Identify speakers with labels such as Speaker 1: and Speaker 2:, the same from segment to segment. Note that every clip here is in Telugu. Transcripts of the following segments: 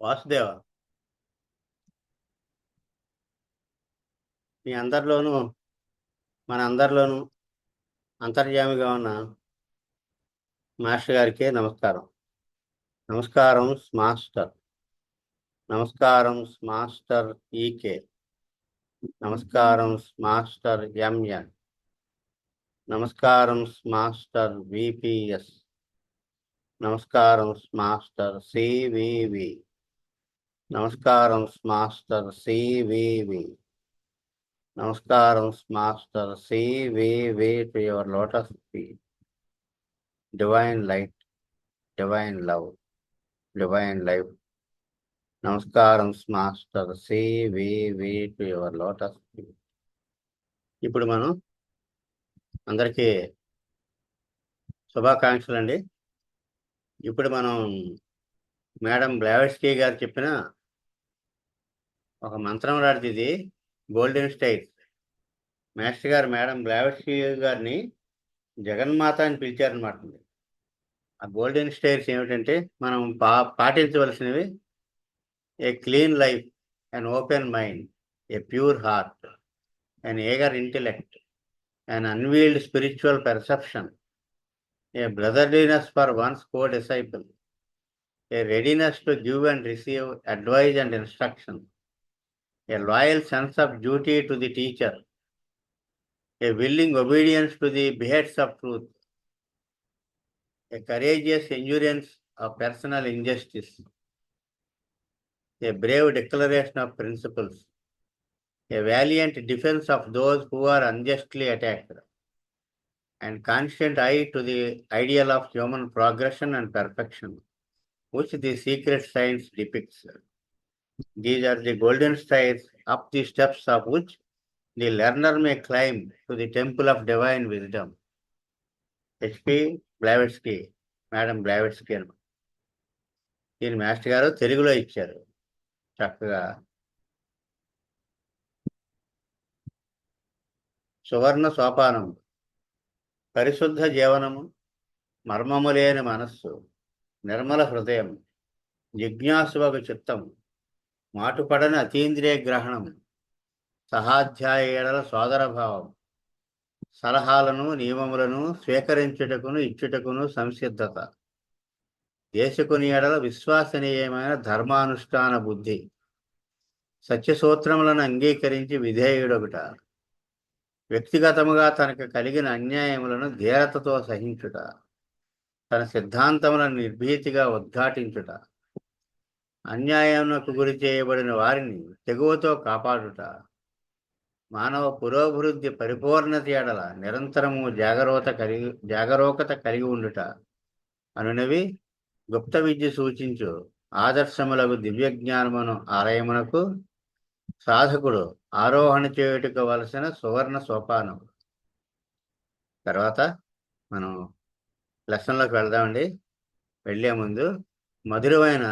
Speaker 1: వాసుదేవ, మీ అందరిలోనూ మన అందరిలోనూ అంతర్యామిగా ఉన్న మాస్టర్ గారికి నమస్కారం. నమస్కారం మాస్టర్. నమస్కారం మాస్టర్ ఈకే. నమస్కారం మాస్టర్ ఎంఎన్. నమస్కారం మాస్టర్ విపిఎస్. నమస్కారం మాస్టర్ సివివి. నమస్కారం మాస్టర్ సివివి. నమస్కారం master CVV to your lotus feet. Divine light, divine love, divine life. నమస్కారం master CVV to your lotus feet. ఇప్పుడు మనం అందరికీ శుభాకాంక్షలు అండి. ఇప్పుడు మనం మేడం బ్లావెట్స్కీ గారు చెప్పిన ఒక మంత్రం రాడిది, ఇది గోల్డెన్ స్టైర్స్. మాస్టర్ గారు మేడం బ్లావెట్స్కీ గారిని జగన్మాత అని పిలిచారనమాట. ఆ గోల్డెన్ స్టైర్స్ ఏమిటంటే మనం పాటించవలసినవి: a clean life, an open mind, a pure heart, an eager intellect, an unveiled spiritual perception, a brotherliness for one's co-disciple, a readiness to give and receive advice and instruction, a loyal sense of duty to the teacher, a willing obedience to the behests of truth, a courageous endurance of personal injustice, a brave declaration of principles, a valiant defense of those who are unjustly attacked, and constant eye to the ideal of human progression and perfection, which the secret science depicts. These are the golden stairs up the steps of which the learner may climb to the temple of divine wisdom. HP Blavatsky, madam Blavatsky అని దీని మాస్టర్ గారు తెలుగులో ఇచ్చారు చక్కగా. సువర్ణ సోపానం, పరిశుద్ధ జీవనము, మర్మము లేని మనస్సు, నిర్మల హృదయం, జిజ్ఞాసువకు చిత్తం, మాటుపడని అతీంద్రియ గ్రహణం, సహాధ్యాయుల సోదరభావం, సలహాలను నియమములను స్వీకరించుటకును ఇచ్చుటకును సంసిద్ధత, దేశకుని ఎడల విశ్వసనీయమైన ధర్మానుష్ఠాన బుద్ధి, సత్యసూత్రములను అంగీకరించి విధేయుడొకట, వ్యక్తిగతముగా తనకు కలిగిన అన్యాయములను ధీరతతో సహించుట, తన సిద్ధాంతములను నిర్భీతిగా ఉద్ఘాటించుట, అన్యాయమునకు గురి చేయబడిన వారిని తెగువతో కాపాడుట, మానవ పురోభివృద్ధి పరిపూర్ణత ఎడల నిరంతరము జాగరూకత కలిగి ఉండుట అనునవి గుప్త విద్య సూచించు ఆదర్శములకు దివ్యజ్ఞానమును ఆలయమునకు సాధకుడు ఆరోహణ చేయుటకు వలసిన సువర్ణ సోపానం. తర్వాత మనం లెసన్లోకి వెళ్దామండి. వెళ్ళే ముందు మధురమైన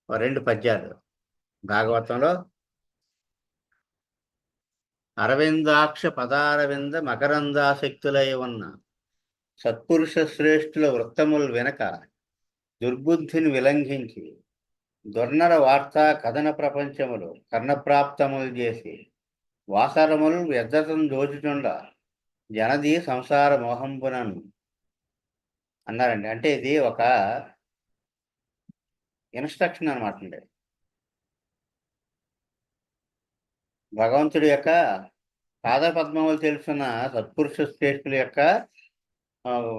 Speaker 1: 2 పద్యాలు భాగవతంలో. అరవిందాక్ష పదారవింద మకరందాసక్తులై ఉన్న సత్పురుష శ్రేష్ఠుల వృత్తములు వెనక దుర్బుద్ధిని విలంఘించి దుర్నర వార్తా కథన ప్రపంచములు కర్ణప్రాప్తములు చేసి వాసరములు వ్యర్థతను దోచుచుండ జనది సంసార మోహంబునను అన్నారండి. అంటే ఇది ఒక ఇన్స్ట్రక్షన్ అనమాట అండి. భగవంతుడి యొక్క పాదపద్మములు తెలుసున్న సత్పురుష శ్రేష్ఠుల యొక్క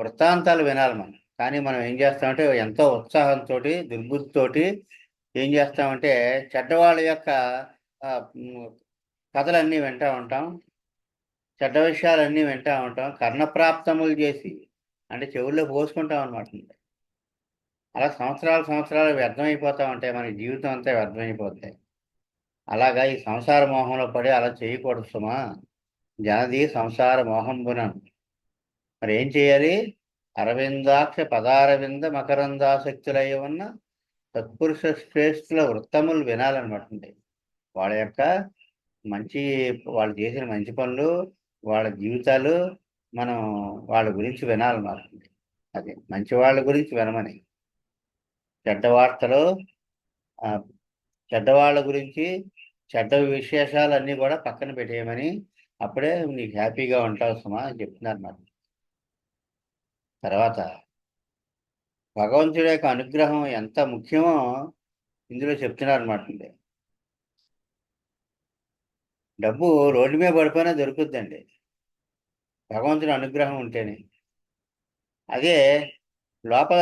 Speaker 1: వృత్తాంతాలు వినాలి మనం. కానీ మనం ఏం చేస్తామంటే ఎంతో ఉత్సాహంతో దుర్బుద్ధితోటి ఏం చేస్తామంటే చెడ్డవాళ్ళ యొక్క కథలన్నీ వింటూ ఉంటాం, చెడ్డ విషయాలన్నీ వింటూ ఉంటాం, కర్ణప్రాప్తములు చేసి అంటే చెవుల్లో పోసుకుంటాం అనమాట. అలా సంవత్సరాలు వ్యర్థమైపోతూ ఉంటాయి, మన జీవితం అంతా వ్యర్థమైపోతాయి. అలాగా ఈ సంసార మోహంలో పడి అలా చేయకూడదు సుమా. జనది సంసార మోహంబునను. మరి ఏం చేయాలి? అరవిందాక్ష పదారవింద మకరందాసక్తులై ఉన్న సత్పురుష శ్రేష్ఠుల వృత్తములు వినాలన్నమాట. వాళ్ళ యొక్క వాళ్ళు చేసిన మంచి పనులు, వాళ్ళ జీవితాలు మనం వాళ్ళ గురించి వినాలన్నమాట. అది మంచి వాళ్ళ గురించి వినమని. చెడ్డ వార్తలు ఆ చెడ్డవాళ్ళ గురించి, చెడ్డ విశేషాలన్నీ కూడా పక్కన పెట్టేయమని, అప్పుడే నీకు హ్యాపీగా ఉంటావు సుమా అని చెప్తున్నారు అన్నమాట. తర్వాత భగవంతుడి యొక్క అనుగ్రహం ఎంత ముఖ్యమో ఇందులో చెప్తున్నారు అనమాట అండి. డబ్బు రోడ్డు మీద పడిపోయినా దొరుకుద్దండి, భగవంతుడి అనుగ్రహం ఉంటేనే. అదే లోపల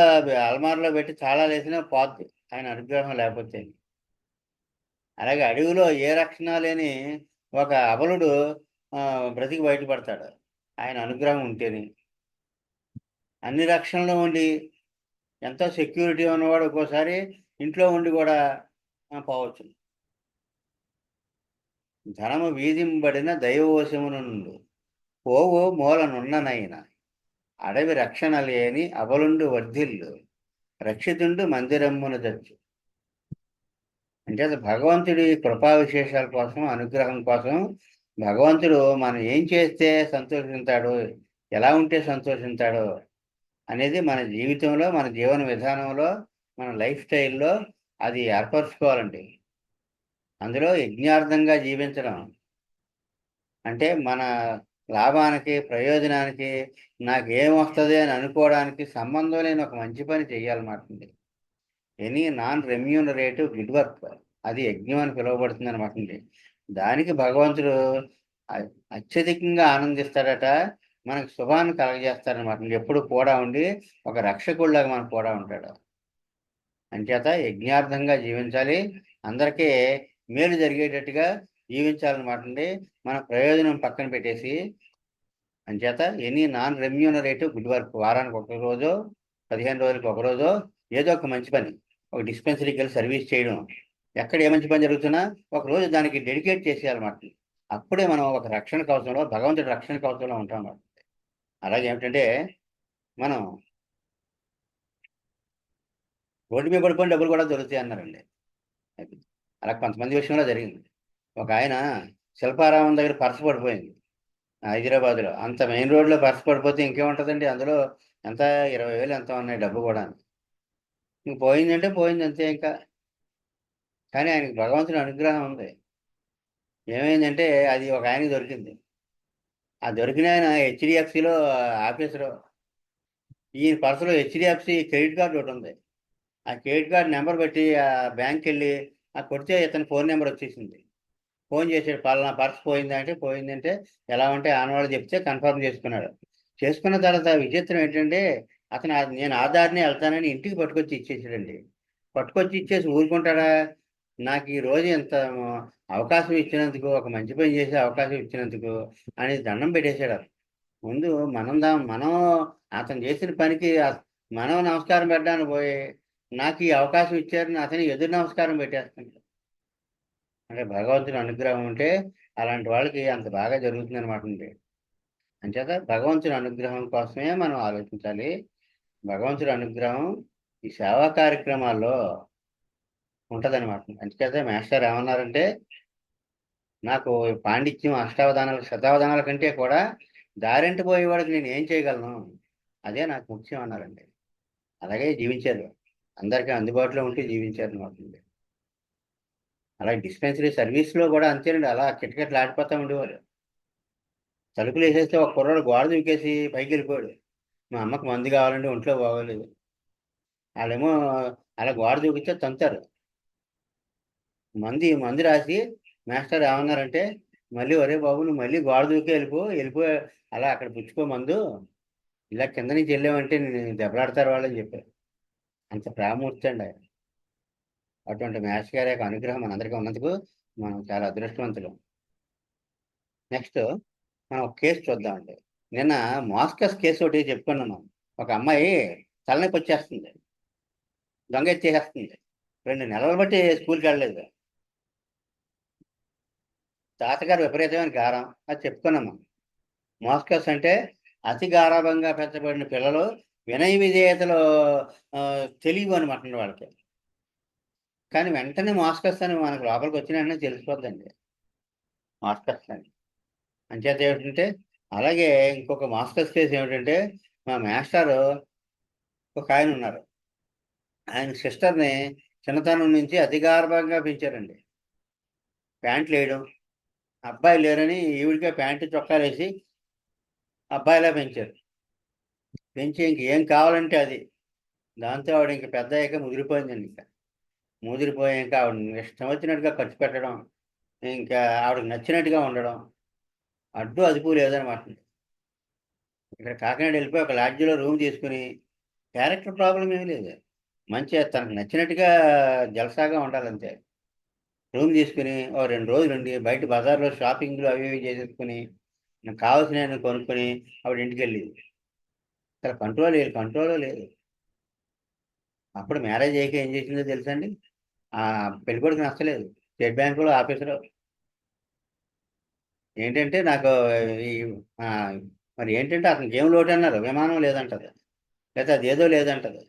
Speaker 1: అల్మార్లో పెట్టి తాళాలు వేసినా పోద్ది, ఆయన అనుగ్రహం లేకపోతే. అలాగే అడవిలో ఏ రక్షణ లేని ఒక అబలుడు బ్రతికి బయటపడతాడు, ఆయన అనుగ్రహం ఉంటేనే. అన్ని రక్షణలు ఉండి ఎంతో సెక్యూరిటీ ఉన్నవాడు ఒక్కోసారి ఇంట్లో ఉండి కూడా పోవచ్చు. ధనము వీధింబడిన దైవవశమునుండు పోవు మూలనున్ననైన అడవి రక్షణ లేని అబలుండు వర్ధిల్లు రక్షితుండు మందిరమ్మున దచ్చు. అంటే అది భగవంతుడి కృపా విశేషాల కోసం, అనుగ్రహం కోసం భగవంతుడు మనం ఏం చేస్తే సంతోషిస్తాడో, ఎలా ఉంటే సంతోషిస్తాడో అనేది మన జీవితంలో, మన జీవన విధానంలో, మన లైఫ్ స్టైల్లో అది ఏర్పరచుకోవాలండి. అందులో యజ్ఞార్థంగా జీవించడం అంటే మన లాభానికి, ప్రయోజనానికి, నాకేమొస్తుంది అని అనుకోవడానికి సంబంధం లేని ఒక మంచి పని చేయాలన్నమాట. Any non remunerative good work, అది యజ్ఞం అని పిలువబడుతుంది అనమాట. దానికి భగవంతుడు అత్యధికంగా ఆనందిస్తాడట, మనకు శుభాన్ని కలగజేస్తాడనమాట. ఎప్పుడు కూడా ఉండి ఒక రక్షకుడిలాగా మనకు కూడా ఉంటాడు. అంచేత యజ్ఞార్థంగా జీవించాలి, అందరికీ మేలు జరిగేటట్టుగా జీవించాలన్నమాట. మన ప్రయోజనం పక్కన పెట్టేసి. అంచేత any non remunerative good work, వారానికి ఒక రోజు, 15 రోజులకు ఒక రోజు ఏదో ఒక మంచి పని, ఒక డిస్పెన్సరీకి వెళ్ళి సర్వీస్ చేయడం, ఎక్కడ ఏ మంచి పని జరుగుతున్నా ఒక రోజు దానికి డెడికేట్ చేసేయాలన్నమాట. అప్పుడే మనం ఒక రక్షణ కవచంలో, భగవంతుడి రక్షణ కవచంలో ఉంటాం అన్నమాట. అలాగే ఏమిటంటే మనం రోడ్డు మీద పడిపోయిన డబ్బులు కూడా దొరుకుతాయి అన్నారండి. అలా కొంతమంది విషయంలో జరిగింది. ఒక ఆయన శిల్పారామం దగ్గర పర్సు పడిపోయింది హైదరాబాద్లో. అంత మెయిన్ రోడ్లో పర్సు పడిపోతే ఇంకేముంటుందండి, అందులో ఎంత 20,000 ఎంత ఉన్నాయి డబ్బు కూడా. ఇంక పోయిందంటే పోయింది అంతే ఇంకా. కానీ ఆయనకి భగవంతుని అనుగ్రహం ఉంది. ఏమైందంటే అది ఒక ఆయనకి దొరికింది. ఆ దొరికిన ఆయన హెచ్డిఎఫ్సిలో ఆఫీసరు. ఈ పర్సులో హెచ్డిఎఫ్సి క్రెడిట్ కార్డు ఒకటి ఉంది. ఆ క్రెడిట్ కార్డు నెంబర్ పెట్టి ఆ బ్యాంక్కి వెళ్ళి కొడితే ఇతని ఫోన్ నెంబర్ వచ్చేసింది. ఫోన్ చేసాడు, పలానా పర్స్ పోయిందంటే ఎలా ఉంటే ఆనవాళ్ళు చెప్తే కన్ఫర్మ్ చేసుకున్నాడు. చేసుకున్న తర్వాత విచిత్రం ఏంటంటే అతను నేను ఆధార్ని వెళ్తానని ఇంటికి పట్టుకొచ్చి ఇచ్చేసాడండి. పట్టుకొచ్చి ఇచ్చేసి ఊరుకుంటాడా? నాకు ఈ రోజు ఎంత అవకాశం ఇచ్చినందుకు, ఒక మంచి పని చేసే అవకాశం ఇచ్చినందుకు అని దండం పెట్టేశాడు. ముందు మనం అతను చేసిన పనికి మనం నమస్కారం పెట్టడానికి పోయి నాకు ఈ అవకాశం ఇచ్చారని అతని ఎదురు నమస్కారం పెట్టేస్తాడు. అంటే భగవంతుని అనుగ్రహం ఉంటే అలాంటి వాళ్ళకి అంత బాగా జరుగుతుంది అనమాట. అంచేత భగవంతుని అనుగ్రహం కోసమే మనం ఆలోచించాలి. భగవంతుడి అనుగ్రహం ఈ సేవా కార్యక్రమాల్లో ఉంటదన్నమాట. అంచేత మాస్టర్ ఏమన్నారంటే, నాకు పాండిత్యం అష్టావధానాలు శతావధానాల కంటే కూడా దారింటి పోయేవాడికి నేను ఏం చేయగలను, అదే నాకు ముఖ్యం అన్నారండి. అలాగే జీవించారు, అందరికీ అందుబాటులో ఉంటే జీవించారు అనమాట. అలాగే డిస్పెన్సరీ సర్వీస్లో కూడా అంతేనండి, అలా కిటకిటలు ఆడిపోతూ ఉండేవారు. తలుపులు వేసేస్తే ఒక కుర్రాడు గోడ దూకేసి పైకి వెళ్ళిపోయాడు. మా అమ్మకి మందు కావాలంటే ఒంట్లో బాగోలేదు. వాళ్ళేమో అలా గోడ దూకితే తంతారు. మందు రాసి మాస్టర్ ఏమన్నారంటే, మళ్ళీ ఒరే బాబు నువ్వు మళ్ళీ గోడ దూకే వెళ్ళిపో అలా అక్కడ పుచ్చుకో మందు, ఇలా కింద నుంచి వెళ్ళామంటే నేను దెబ్బలాడతారు వాళ్ళని చెప్పారు. అంత ప్రామూర్తి అండి ఆయన. అటువంటి మాస్టర్ గారి యొక్క అనుగ్రహం మనందరికీ ఉన్నందుకు మనం చాలా అదృష్టవంతులు. నెక్స్ట్ మనం ఒక కేసు చూద్దామండి. నిన్న మాస్కస్ కేసు ఒకటి చెప్పుకున్నాం. ఒక అమ్మాయి తలనొప్పి వచ్చేస్తుంది, దొంగ ఎత్తేసేస్తుంది, 2 నెలలు బట్టి స్కూల్కి వెళ్ళలేదు. తాతగారు విపరీతమైన గారం, అది చెప్పుకున్నాము. మాస్కస్ అంటే అతి గారాభంగా పెంచబడిన పిల్లలు వినయ విధేయతలు తెలియవు అనమాట వాళ్ళకి. కానీ వెంటనే మాస్కస్ అని మనకు లోపలికి వచ్చిన వెంటనే తెలిసిపోద్దండి మాస్కస్ అని. అంచేత ఏమిటంటే, అలాగే ఇంకొక మాస్టర్స్ కేసు ఏమిటంటే, మా మాస్టారు ఒక ఆయన ఉన్నారు. ఆయన సిస్టర్ని చిన్నతనం నుంచి అతి గారాబంగా పెంచారండి. ప్యాంట్లు వేయడం, అబ్బాయిలు లేరని ఈవిడికే ప్యాంటు చొక్కాలు వేసి అబ్బాయిలా పెంచారు. పెంచి ఇంకేం కావాలంటే అది. దాంతో ఆవిడ ఇంక పెద్ద అయ్యాక ముదిరిపోయిందండి. ఇంకా ముదిరిపోయి ఇంకా ఆవిడ ఇష్టం వచ్చినట్టుగా ఖర్చు పెట్టడం, ఇంకా ఆవిడకి నచ్చినట్టుగా ఉండడం, అడ్డు అదుపు లేదనమాట. ఇక్కడ కాకినాడ వెళ్ళిపోయి ఒక లాడ్జిలో రూమ్ తీసుకుని, క్యారెక్టర్ ప్రాబ్లం ఏమీ లేదు. మంచిగా తనకు నచ్చినట్టుగా జలసాగా ఉండాలంతే. రూమ్ తీసుకుని ఓ 2 రోజులు ఉండి బయట బజార్లో షాపింగ్లు అవి ఇవి చేసేసుకుని నాకు కావాల్సినవి కొనుక్కొని ఆవిడ ఇంటికి వెళ్ళేది. అసలు కంట్రోల్ లేదు. అప్పుడు మ్యారేజ్ అయ్యాక ఏం చేసిందో తెలుసండి? ఆ పెళ్ళికొడుకు నచ్చలేదు. స్టేట్ బ్యాంకులో ఆఫీసరు. ఏంటంటే నాకు ఈ ఆ, మరి ఏంటంటే అతనికి ఏం లోటు అన్నారు, విమానం లేదంటది, లేదా అదేదో లేదంటది.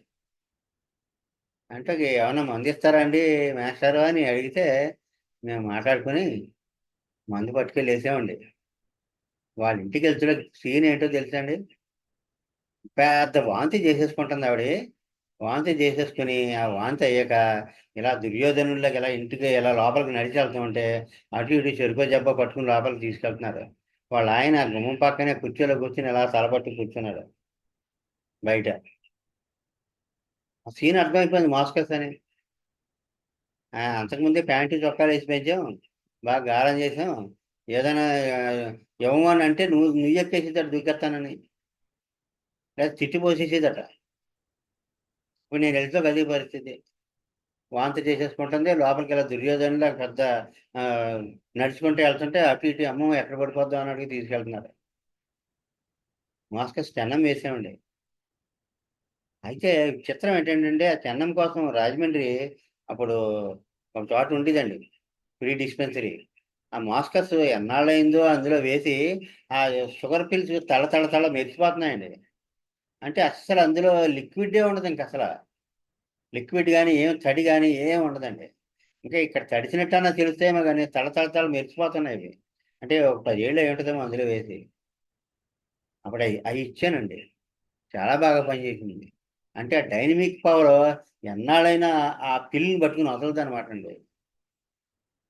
Speaker 1: అంటే ఏమన్నా మందు ఇస్తారా అండి మాస్టారు అని అడిగితే మేము మాట్లాడుకుని మందు పట్టుకెళ్ళి వేసామండి. వాళ్ళ ఇంటికి వెళ్తున్న సీన్ ఏంటో తెలుసా అండి? పెద్ద వాంతి చేసేసుకుంటుంది ఆవిడ. వాంతి చేసేసుకుని ఆ వాంతి అయ్యాక ఇలా దుర్యోధనుల్లోకి ఇలా ఇంటికి ఇలా లోపలికి నడిచి వెళ్తూ ఉంటే అటు ఇటు చెరుకు జబ్బ పట్టుకుని లోపలికి తీసుకెళ్తున్నారు. వాళ్ళ ఆయన గుమ్మం పక్కనే కుర్చీలో కూర్చుని ఇలా తలపట్టు కూర్చున్నాడు బయట. ఆ సీన్ అర్థమైపోయింది మాస్కర్స్ అని. అంతకుముందే ప్యాంటు చొక్కాలు వేసి పెంచాం, బాగా గారం చేసాం. ఏదైనా ఇవ్వము అని అంటే నువ్వు ఎక్కేసేదట దూకెత్తానని, లేదా తిట్టి పోసేసేదట. ఇప్పుడు నేను వెళ్తే అదే పరిస్థితి. వాంతి చేసేసుకుంటుంది లోపలికి ఇలా దుర్యోధనలా పెద్ద ఆ, నడుచుకుంటూ వెళ్తుంటే అటు ఇటు అమ్మో ఎక్కడ పడిపోద్దాం అన్నట్టుగా తీసుకెళ్తున్నారు. మాస్కస్ చెన్నం వేసామండి. అయితే చిత్రం ఏంటంటే ఆ చెన్నం కోసం రాజమండ్రి అప్పుడు ఒక చోట ఉండేదండి, ఫ్రీ డిస్పెన్సరీ. ఆ మాస్కస్ ఎన్నాళ్ళైందో అందులో వేసి ఆ షుగర్ పిల్స్ తళ తళ తళ మెరిసిపోతున్నాయండి. అంటే అస్సలు అందులో లిక్విడే ఉండదు ఇంక అసలు. లిక్విడ్ కానీ ఏం తడి కానీ ఏం ఉండదండి. ఇంకా ఇక్కడ తడిసినట్టన్నా తెలుస్తేమో కానీ తళ తళ తళ మెరిసిపోతున్నాయి ఇవి. అంటే ఒక 10 ఏళ్ళు అయి ఉంటుందేమో అందులో వేసి. అప్పుడు అవి ఇచ్చానండి. చాలా బాగా పనిచేసింది. అంటే ఆ డైనమిక్ పవర్ ఎన్నాళ్ళైనా ఆ పిల్లని పట్టుకుని వదలదనమాట అండి.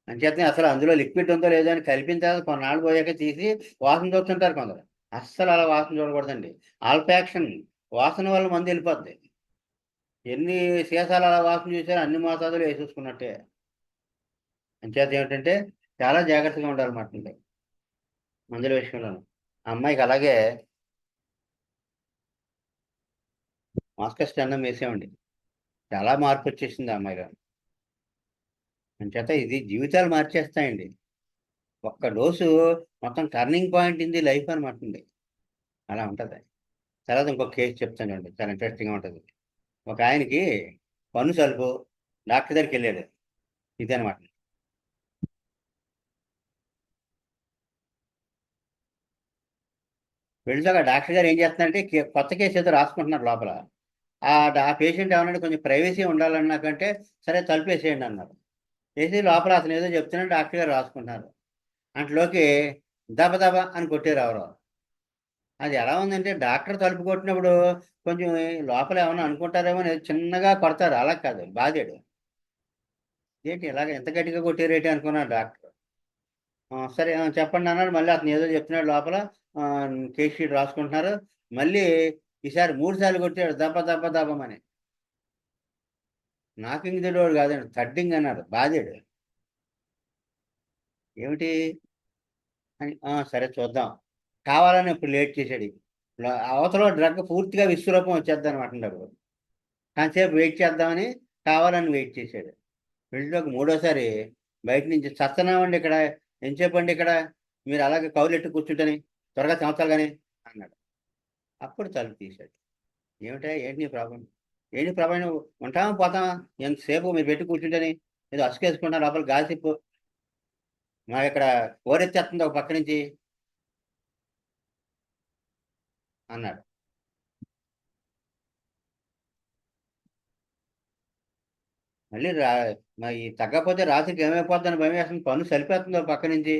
Speaker 1: అంచేతనే అసలు అందులో లిక్విడ్ ఉందో లేదో అని కలిపిన తర్వాత కొన్నాళ్ళు పోయాక తీసి వాసన చూస్తుంటారు కొందరు. అస్సలు అలా వాసన చూడకూడదండి. ఆల్ఫాక్షన్ వాసన వల్ల మందు వెళ్ళిపోద్ది. ఎన్ని సీసాలు అలా వాసన చూసారో అన్ని మోతాదులు వేసేసుకున్నట్టే. అంచేత ఏమిటంటే చాలా జాగ్రత్తగా ఉండాలన్నమాట అండి మందుల విషయంలోను. ఆ అమ్మాయికి అలాగే మాస్కస్ అన్నం వేసామండి. చాలా మార్పు వచ్చేసింది ఆ అమ్మాయిలో. అంచేత ఇది జీవితాలు మార్చేస్తాయండి. ఒక్క డోసు మొత్తం turning point in the life అనమాట అండి. అలా ఉంటుంది. తర్వాత ఇంకొక కేసు చెప్తాను చూడండి, చాలా ఇంట్రెస్టింగ్గా ఉంటుంది. ఒక ఆయనకి పన్ను సలుపు, డాక్టర్ దగ్గరికి వెళ్ళాడు. ఇదనమాట. వెళ్ళాక డాక్టర్ గారు ఏం చేస్తున్నారంటే కొత్త కేసు ఏదో రాసుకుంటున్నారు లోపల. ఆ పేషెంట్ ఏమన్నాడు, కొంచెం ప్రైవసీ ఉండాలన్నాకంటే సరే తలుపు వేసేయండి అన్నారు. వేసి లోపల అతను ఏదో చెప్తున్నాడు, డాక్టర్ గారు రాసుకుంటున్నారు. అంట్లోకి దబ దబ అని కొట్టారు ఎవరో. అది ఎలా ఉందంటే డాక్టర్ తలుపు కొట్టినప్పుడు కొంచెం లోపల ఏమన్నా అనుకుంటారేమో అని చిన్నగా కొడతారు, అలా కాదు బాధాడు. ఏంటి ఇలాగ ఎంత గట్టిగా కొట్టారేంటి అనుకున్నాడు డాక్టర్. సరే చెప్పండి అన్నాడు. మళ్ళీ అతను ఏదో చెప్తున్నాడు లోపల. ఆ, కేస్ షీట్ రాసుకుంటున్నారు. మళ్ళీ ఈసారి 3 సార్లు కొట్టాడు దెబ్బ దెబ్బ దెబ్బమని. నాకింగ్ తెలివాడు కాదండి, థడ్డింగ్ అన్నాడు, బాధాడు. ఏమిటి అని, సరే చూద్దాం కావాలని ఇప్పుడు లేట్ చేశాడు. అవతల డ్రగ్ పూర్తిగా విశ్వరూపం వచ్చేద్దాం అనమాట అప్పుడు. కాసేపు వెయిట్ చేద్దామని కావాలని వెయిట్ చేశాడు. వెళ్ళిలోకి మూడోసారి బయట నుంచి చస్తున్నామండి ఇక్కడ, ఎంతసేపు అండి ఇక్కడ, మీరు అలాగే కౌలెట్టు కూర్చుంటని, త్వరగా సంవత్సరాలు కానీ అన్నాడు. అప్పుడు తలుపు తీశాడు. ఏంటి నీ ప్రాబ్లం, ఏంటి ప్రాబ్లం, నువ్వు ఉంటామా పోతామా, ఎంతసేపు మీరు పెట్టి కూర్చుంటని, ఏదో అసుకేసుకుంటా లోపల గాసిప్పు, మా ఇక్కడ ఓరెత్తేస్తుంది ఒక పక్క నుంచి అన్నాడు. మళ్ళీ మరి తగ్గకపోతే రాత్రికి ఏమైపోతుందని భయం వేస్తుంది, పన్ను సరిపోతుంది ఒక పక్క నుంచి.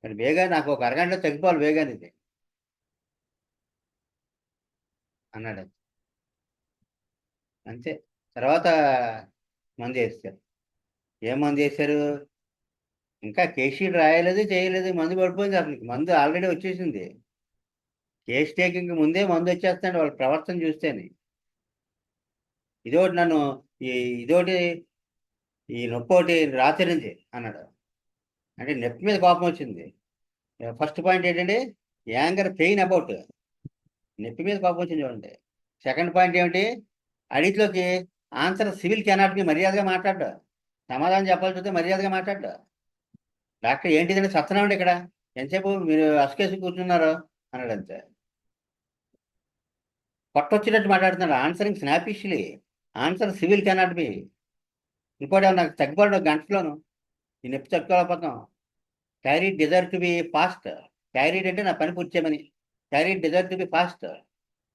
Speaker 1: మరి బేగా నాకు ఒక అరగంటలో తగ్గిపోవాలి బేగాని ఇది అన్నాడు. అంతే. తర్వాత మందు వేస్తారు. ఏం మందు వేశారు? ఇంకా కేస్ షీట్ రాయలేదు, చేయలేదు, మందు పడిపోయింది. అతనికి మందు ఆల్రెడీ వచ్చేసింది. కేస్ టేకింగ్ ముందే మందు వచ్చేస్తాడు వాళ్ళ ప్రవర్తన చూస్తేనే. ఇదోటి నన్ను ఈ ఇదోటి ఈ నొప్పి ఒకటి రాత్రి నుంచి అన్నాడు. అంటే నొప్పి మీద కోపం వచ్చింది. ఫస్ట్ పాయింట్ ఏంటంటే యాంగర్ పెయిన్ అబౌట్ నొప్పి మీద కోపం వచ్చింది చూడండి. సెకండ్ పాయింట్ ఏమిటి? అడిగిలోకి ఆన్సర్ సివిల్ కెనాట్ బి, మర్యాదగా మాట్లాడ్డా. సమాధానం చెప్పాల్సి వస్తే మర్యాదగా మాట్లాడ్డా. డాక్టర్ ఏంటిదంటే సత్తనామండి ఇక్కడ, ఎంతసేపు మీరు అసుకేసి కూర్చున్నారు అన్నాడు. అంతే. పొట్టొచ్చినట్టు మాట్లాడుతున్నాడు. Answering snappishly, answer civil cannot be. ఇంకోటి నాకు తగ్గిపోవడం గంటలోను ఈ నొప్పి తట్టుకోలేకపోతాం. Carried desire to be fast. Carried అంటే నా పని పూర్తి చేయమని. Carried desire to be fast.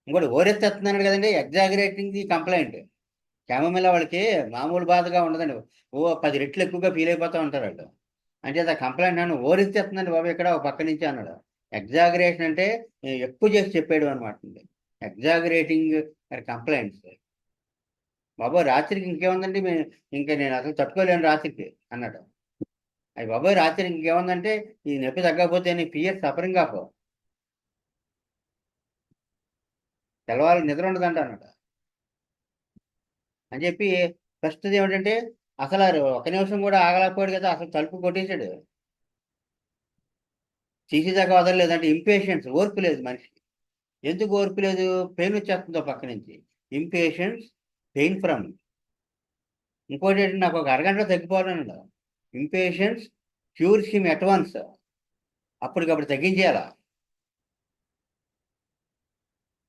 Speaker 1: ఇంకోటి ఓరెత్తేస్తున్నాడు కదండి, ఎగ్జాగరేటింగ్ ది కంప్లైంట్. క్యామమిల్లా వాళ్ళకి మామూలు బాధగా ఉండదండి. 10 రెట్లు ఎక్కువగా ఫీల్ అయిపోతూ ఉంటారు వాళ్ళు. అంటే ఆ కంప్లైంట్ నన్ను ఓరెత్తేస్తుందండి బాబు ఇక్కడ ఒక పక్క నుంచి అన్నాడు. ఎగ్జాగరేషన్ అంటే ఎక్కువ చేసి చెప్పాడు అనమాట. Exaggerating complaints. బాబు రాత్రికి ఇంకేముందండి, ఇంకా నేను అసలు తట్టుకోలేను రాత్రికి అన్నాడు. అయ్యి బాబోయ్ రాత్రి ఇంకేముందంటే ఈ నొప్పి తగ్గకపోతే నీ పియర్ సఫరింగ్ ఆఫ్, తెల్లవారు నిద్ర ఉండదంట అన్నాడు. అని చెప్పి ఫస్ట్ ఏమిటంటే అసలు ఒక నిమిషం కూడా ఆగలేకపోయాడు కదా, అసలు తలుపు కొట్టేశాడు. తీసి దాకా వదలలేదు. అంటే ఇంపేషెన్స్, ఓర్పు లేదు మనిషికి. ఎందుకు ఓర్పు లేదు? పెయిన్ వచ్చేస్తుందో పక్క నుంచి. Impatience, pain from. ఇంకోటి ఏంటి, నాకు ఒక అరగంటలో తగ్గిపోవాలన్నాడు. Impatience cures him at once. అప్పటికప్పుడు తగ్గించేయాల.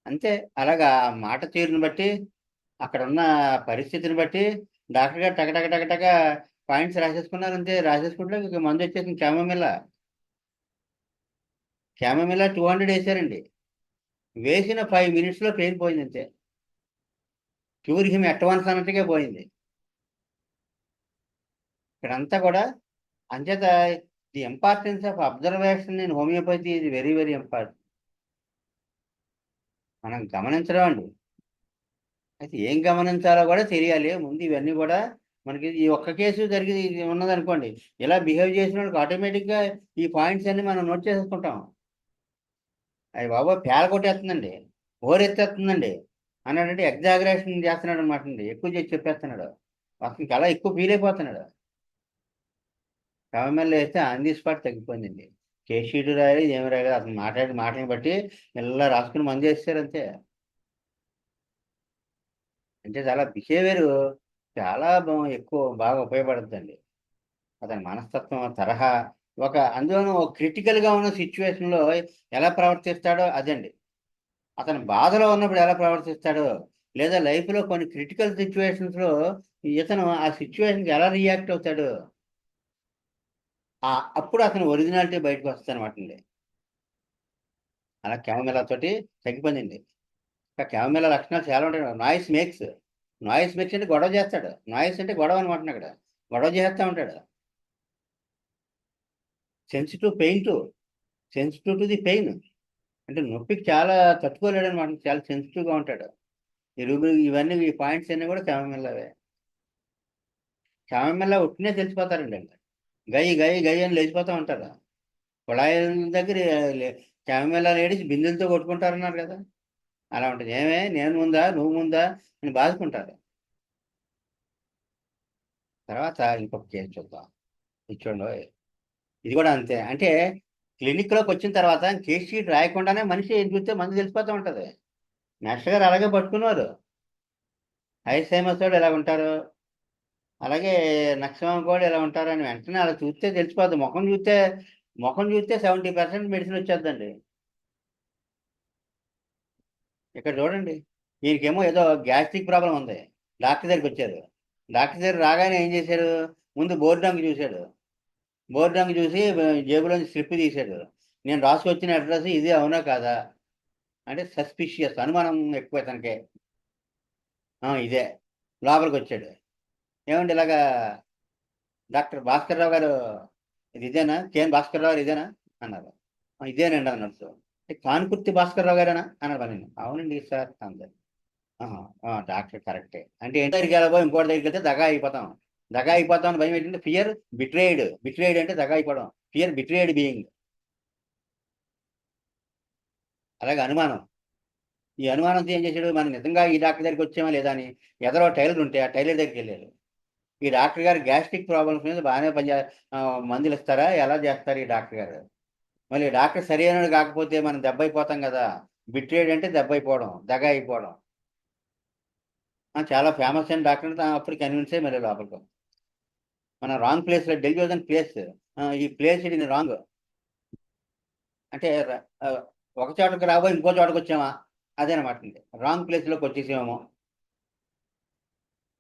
Speaker 1: అంతే. అలాగా మాట తీరుని బట్టి, అక్కడ ఉన్న పరిస్థితిని బట్టి డాక్టర్ గారు టక టక టక టక పాయింట్స్ రాసేసుకున్నారు. అంతే. రాసేసుకుంటే ఇక మందు వచ్చేసింది. క్యామమిల్లా 200 వేసారండి. వేసిన 5 minutesలో పెయిన్ పోయింది. అంతే. క్యూర్ హిమ్ అడ్వాన్స్ అన్నట్టుగా పోయింది. ఇక్కడంతా కూడా అంచేత the importance of observation in homeopathy ఇది వెరీ వెరీ ఇంపార్టెంట్. మనం గమనించడం అండి. అయితే ఏం గమనించాలో కూడా తెలియాలి ముందు. ఇవన్నీ కూడా మనకి ఈ ఒక్క కేసు జరిగి ఉన్నదనుకోండి, ఇలా బిహేవ్ చేసిన వాళ్ళకి ఆటోమేటిక్గా ఈ పాయింట్స్ అన్ని మనం నోట్ చేసుకుంటాం. అది బాబా పేల కొట్టేస్తుందండి, ఓరెత్తేస్తుందండి అన్నాడంటే ఎగ్జాగరేషన్ చేస్తున్నాడు అనమాట అండి. ఎక్కువ చేసి చెప్పేస్తున్నాడు. అతనికి అలా ఎక్కువ ఫీల్ అయిపోతున్నాడు. గవర్నమెంట్లో వేస్తే ఆన్ ది స్పాట్ తగ్గిపోయిందండి. కేస్ షీట్ రాయాలి, ఏమి రాయాలి, అతను మాట్లాడి మాటలను బట్టి ఇలా రాసుకుని మందు చేస్తారు. అంతే. అంటే చాలా బిహేవియర్ చాలా ఎక్కువ బాగా ఉపయోగపడుతుందండి. అతని మనస్తత్వం, తరహా, అందులోనూ క్రిటికల్గా ఉన్న సిచ్యువేషన్లో ఎలా ప్రవర్తిస్తాడో అదండి. అతను బాధలో ఉన్నప్పుడు ఎలా ప్రవర్తిస్తాడో, లేదా లైఫ్లో కొన్ని క్రిటికల్ సిచ్యువేషన్స్లో ఇతను ఆ సిచ్యువేషన్కి ఎలా రియాక్ట్ అవుతాడు, అప్పుడు అతను ఒరిజినాలిటీ బయటకు వస్తుంది అనమాట అండి. అలా క్యామమిల్లా తోటి తగ్గిపోయిందండి. ఇంకా క్యామమిల్లా లక్షణాలు చాలా ఉంటాయి. Noise makes. నాయిస్ మేక్స్ అంటే గొడవ చేస్తాడు. నాయిస్ అంటే గొడవ అనమాట. అక్కడ గొడవ చేస్తూ ఉంటాడు. Sensitive pain to, sensitive to the pain. అంటే నొప్పికి చాలా తట్టుకోలేడు అనమాట. చాలా సెన్సిటివ్గా ఉంటాడు. ఇవన్నీ ఈ పాయింట్స్ అన్నీ కూడా క్యామమిల్లావే. క్యామమిల్లా ఉట్టినే తెలిసిపోతారండి. గయ్యి గయ్యి గయ్యి అని లేచిపోతూ ఉంటారు. కుళాయిల దగ్గర క్యామమిల్లా లేడీస్ బిందెలతో కొట్టుకుంటారన్నారు కదా, అలా ఉంటుంది. ఏమే నేను ముందా నువ్వు ముందా అని బాదుకుంటారు. తర్వాత ఇంకొక కేసు చూద్దాం. ఇచ్చోండి. ఇది కూడా అంతే. అంటే క్లినిక్లోకి వచ్చిన తర్వాత కేస్ షీట్ రాయకుండానే మనిషి ఏం చూస్తే మందు తెలిసిపోతూ ఉంటుంది. మాస్టర్ గారు అలాగే పట్టుకున్నారు. ఐసైమస్ వాళ్ళు ఎలా ఉంటారు, అలాగే నక్సమం కూడా ఎలా ఉంటారు అని వెంటనే అలా చూస్తే తెలిసిపోద్ది. ముఖం చూస్తే 70% మెడిసిన్ వచ్చేద్దండి. ఇక్కడ చూడండి, దీనికేమో ఏదో గ్యాస్ట్రిక్ ప్రాబ్లం ఉంది. డాక్టర్ దగ్గరికి వచ్చారు. డాక్టర్ దగ్గర రాగానే ఏం చేశారు? ముందు బోర్డు రంగు చూశాడు. బోర్డు రంగు చూసి జేబులోంచి స్లిప్ తీశాడు. నేను రాసుకొచ్చిన అడ్రస్ ఇది అవునా కాదా అంటే సస్పిషియస్, అనుమానం ఎక్కువ తనకే. ఇదే. లోపలికి వచ్చాడు. ఏమండి ఇలాగా డాక్టర్ భాస్కర్ రావు గారు ఇది ఇదేనా, కేఎన్ భాస్కర్ రావు గారు ఇదేనా అన్నారు. ఇదేనండి అన్నారు. సో కానుకుర్తి భాస్కర్ రావు గారేనా అన్నారు. నేను అవునండి సార్ అంతే. డాక్టర్ కరెక్టే. అంటే ఏంటి దగ్గరికి వెళ్ళబోయి ఇంకోటి దగ్గరికి వెళ్తే దగా అయిపోతాం. దగా అయిపోతాం అని భయం ఏంటంటే ఫియర్ బిట్రేయిడ్. బిట్రేయిడ్ అంటే దగా అయిపోవడం. Fear betrayed being. అలాగే అనుమానం. ఈ అనుమానంతో ఏం చేశాడు, మనం నిజంగా ఈ డాక్టర్ దగ్గరికి వచ్చామా లేదా అని ఎదరో టైలర్ ఉంటే ఆ టైలర్ దగ్గరికి వెళ్ళారు. ఈ డాక్టర్ గారు గ్యాస్ట్రిక్ ప్రాబ్లమ్స్ మీద బాగానే మందులు ఇస్తారా, ఎలా చేస్తారు ఈ డాక్టర్ గారు? మళ్ళీ డాక్టర్ సరైనడు కాకపోతే మనం దెబ్బ అయిపోతాం కదా. బిట్రేడ్ అంటే దెబ్బ అయిపోవడం, దగ అయిపోవడం. చాలా ఫేమస్ అయిన డాక్టర్ అప్పుడు కన్విన్స్ అయ్యి మరి లోపలికి మన రాంగ్ ప్లేస్లో డెలివరీ ప్లేస్, ఈ ప్లేస్ ఇది రాంగ్. అంటే ఒక చోటకి రాబోయి ఇంకో చోటకి వచ్చామా అదేనమాట. రాంగ్ ప్లేస్లోకి వచ్చేసామేమో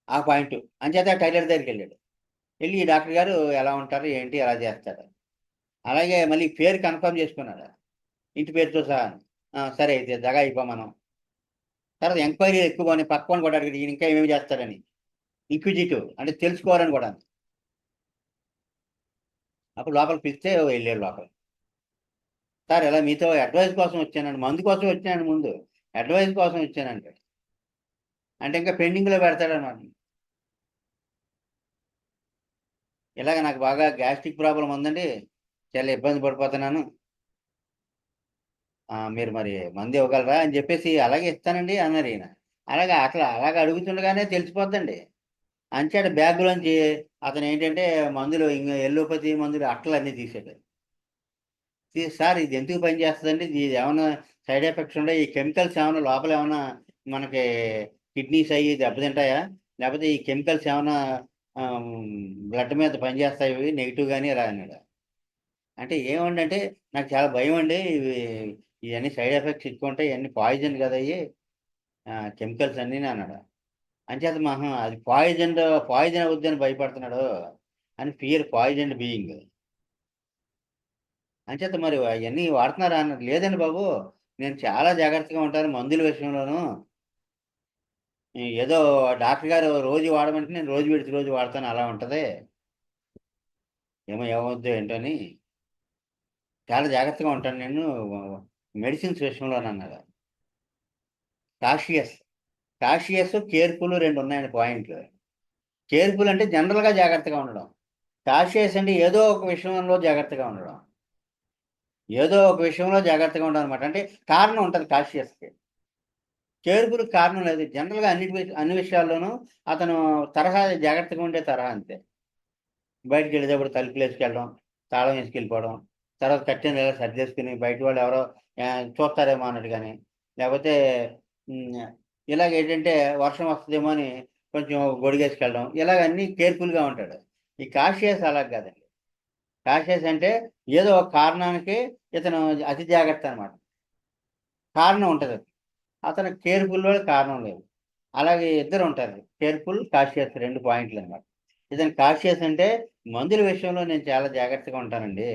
Speaker 1: ఆ పాయింట్. అంచేత టైలర్ దగ్గరికి వెళ్ళాడు. వెళ్ళి ఈ డాక్టర్ గారు ఎలా ఉంటారు ఏంటి ఎలా చేస్తారు. అలాగే మళ్ళీ పేరు కన్ఫర్మ్ చేసుకున్నాడు, ఇంటి పేరుతో సహా. సరే అయితే దగా అయిపో మనం. తర్వాత ఎంక్వైరీ ఎక్కువ పక్కన కూడా అడిగి ఇంకా ఏమేమి చేస్తాడని, ఇంక్విజిటివ్ అంటే తెలుసుకోవాలని కూడా. అప్పుడు లోపలికి పిలిస్తే వెళ్ళాడు లోపల. సార్ ఇలా మీతో అడ్వైస్ కోసం వచ్చానండి, మందు కోసం వచ్చానండి, ముందు అడ్వైస్ కోసం వచ్చానండి అంటే ఇంకా పెండింగ్లో పెడతాడనమాట. ఇలాగ నాకు బాగా గ్యాస్ట్రిక్ ప్రాబ్లం ఉందండి, చాలా ఇబ్బంది పడిపోతున్నాను, మీరు మరి మందు ఇవ్వగలరా అని చెప్పేసి. అలాగే ఇస్తానండి అన్నారు ఈయన. అలాగే అడుగుతుండగానే తెలిసిపోద్దండి. అంచేట బ్యాగ్లోంచి అతను ఏంటంటే మందులు ఇంకా ఎల్లోపతి మందులు అట్టలు అన్నీ తీసాడు. సార్ ఇది ఎందుకు పని చేస్తుందండి, ఇది ఏమైనా సైడ్ ఎఫెక్ట్స్ ఉండే, ఈ కెమికల్స్ ఏమైనా లోపల ఏమైనా మనకి కిడ్నీస్ అయ్యి దెబ్బతింటాయా, లేకపోతే ఈ కెమికల్స్ ఏమైనా బ్లడ్ మీద పనిచేస్తాయి నెగిటివ్ కానీ ఇలా అన్నాడు. అంటే ఏమండి అంటే నాకు చాలా భయం అండి, ఇవన్నీ సైడ్ ఎఫెక్ట్స్ ఎక్కువ ఉంటాయి, ఇవన్నీ పాయిజన్ కదా అయ్యి కెమికల్స్ అన్నీ అన్నాడు. అంచేత మహా అది పాయిజన్ అవుద్దని భయపడుతున్నాడు అని, ఫియర్ పాయిజన్ బీయింగ్. అంచేత మరి అవన్నీ వాడుతున్నారా అన్నారు. లేదండి బాబు, నేను చాలా జాగ్రత్తగా ఉంటాను మందుల విషయంలోనూ. ఏదో డాక్టర్ గారు రోజు వాడమంటే నేను రోజు విడిచి రోజు వాడతాను, అలా ఉంటుంది, ఏమవుద్దో ఏంటని చాలా జాగ్రత్తగా ఉంటాను నేను మెడిసిన్స్ విషయంలోనన్నారు. కాషియస్, కేర్ఫుల్ రెండు ఉన్నాయండి పాయింట్లు. కేర్ఫుల్ అంటే జనరల్గా జాగ్రత్తగా ఉండడం. కాషియస్ అంటే ఏదో ఒక విషయంలో జాగ్రత్తగా ఉండడం. అనమాట. అంటే కారణం ఉంటుంది కాషియస్కి. కేర్ఫుల్ కారణం లేదు. జనరల్గా అన్ని విషయాల్లోనూ అతను తరహా జాగ్రత్తగా ఉండే తరహా అంతే. బయటికి వెళ్ళేటప్పుడు తలుపులు వేసుకెళ్ళడం, తాళం వేసుకెళ్ళిపోవడం, తర్వాత కట్టిన నెల సర్దేసుకుని బయట వాళ్ళు ఎవరో చూస్తారేమో అన్నట్టు కానీ, లేకపోతే ఇలాగ ఏంటంటే వర్షం వస్తుందేమో అని కొంచెం గొడిగేసుకెళ్ళడం, ఇలాగ అన్నీ కేర్ఫుల్గా ఉంటాడు. ఈ కాషియస్ అలా కాదండి. కాషియస్ అంటే ఏదో ఒక కారణానికి ఇతను అతి జాగ్రత్త అనమాట. కారణం ఉంటుంది, అతను కేర్ఫుల్లో కారణం లేదు. అలాగే ఇద్దరు ఉంటారు, కేర్ఫుల్ కాషియస్, రెండు పాయింట్లు అనమాట. ఇతను కాషియస్ అంటే మందుల విషయంలో నేను చాలా జాగ్రత్తగా ఉంటానండి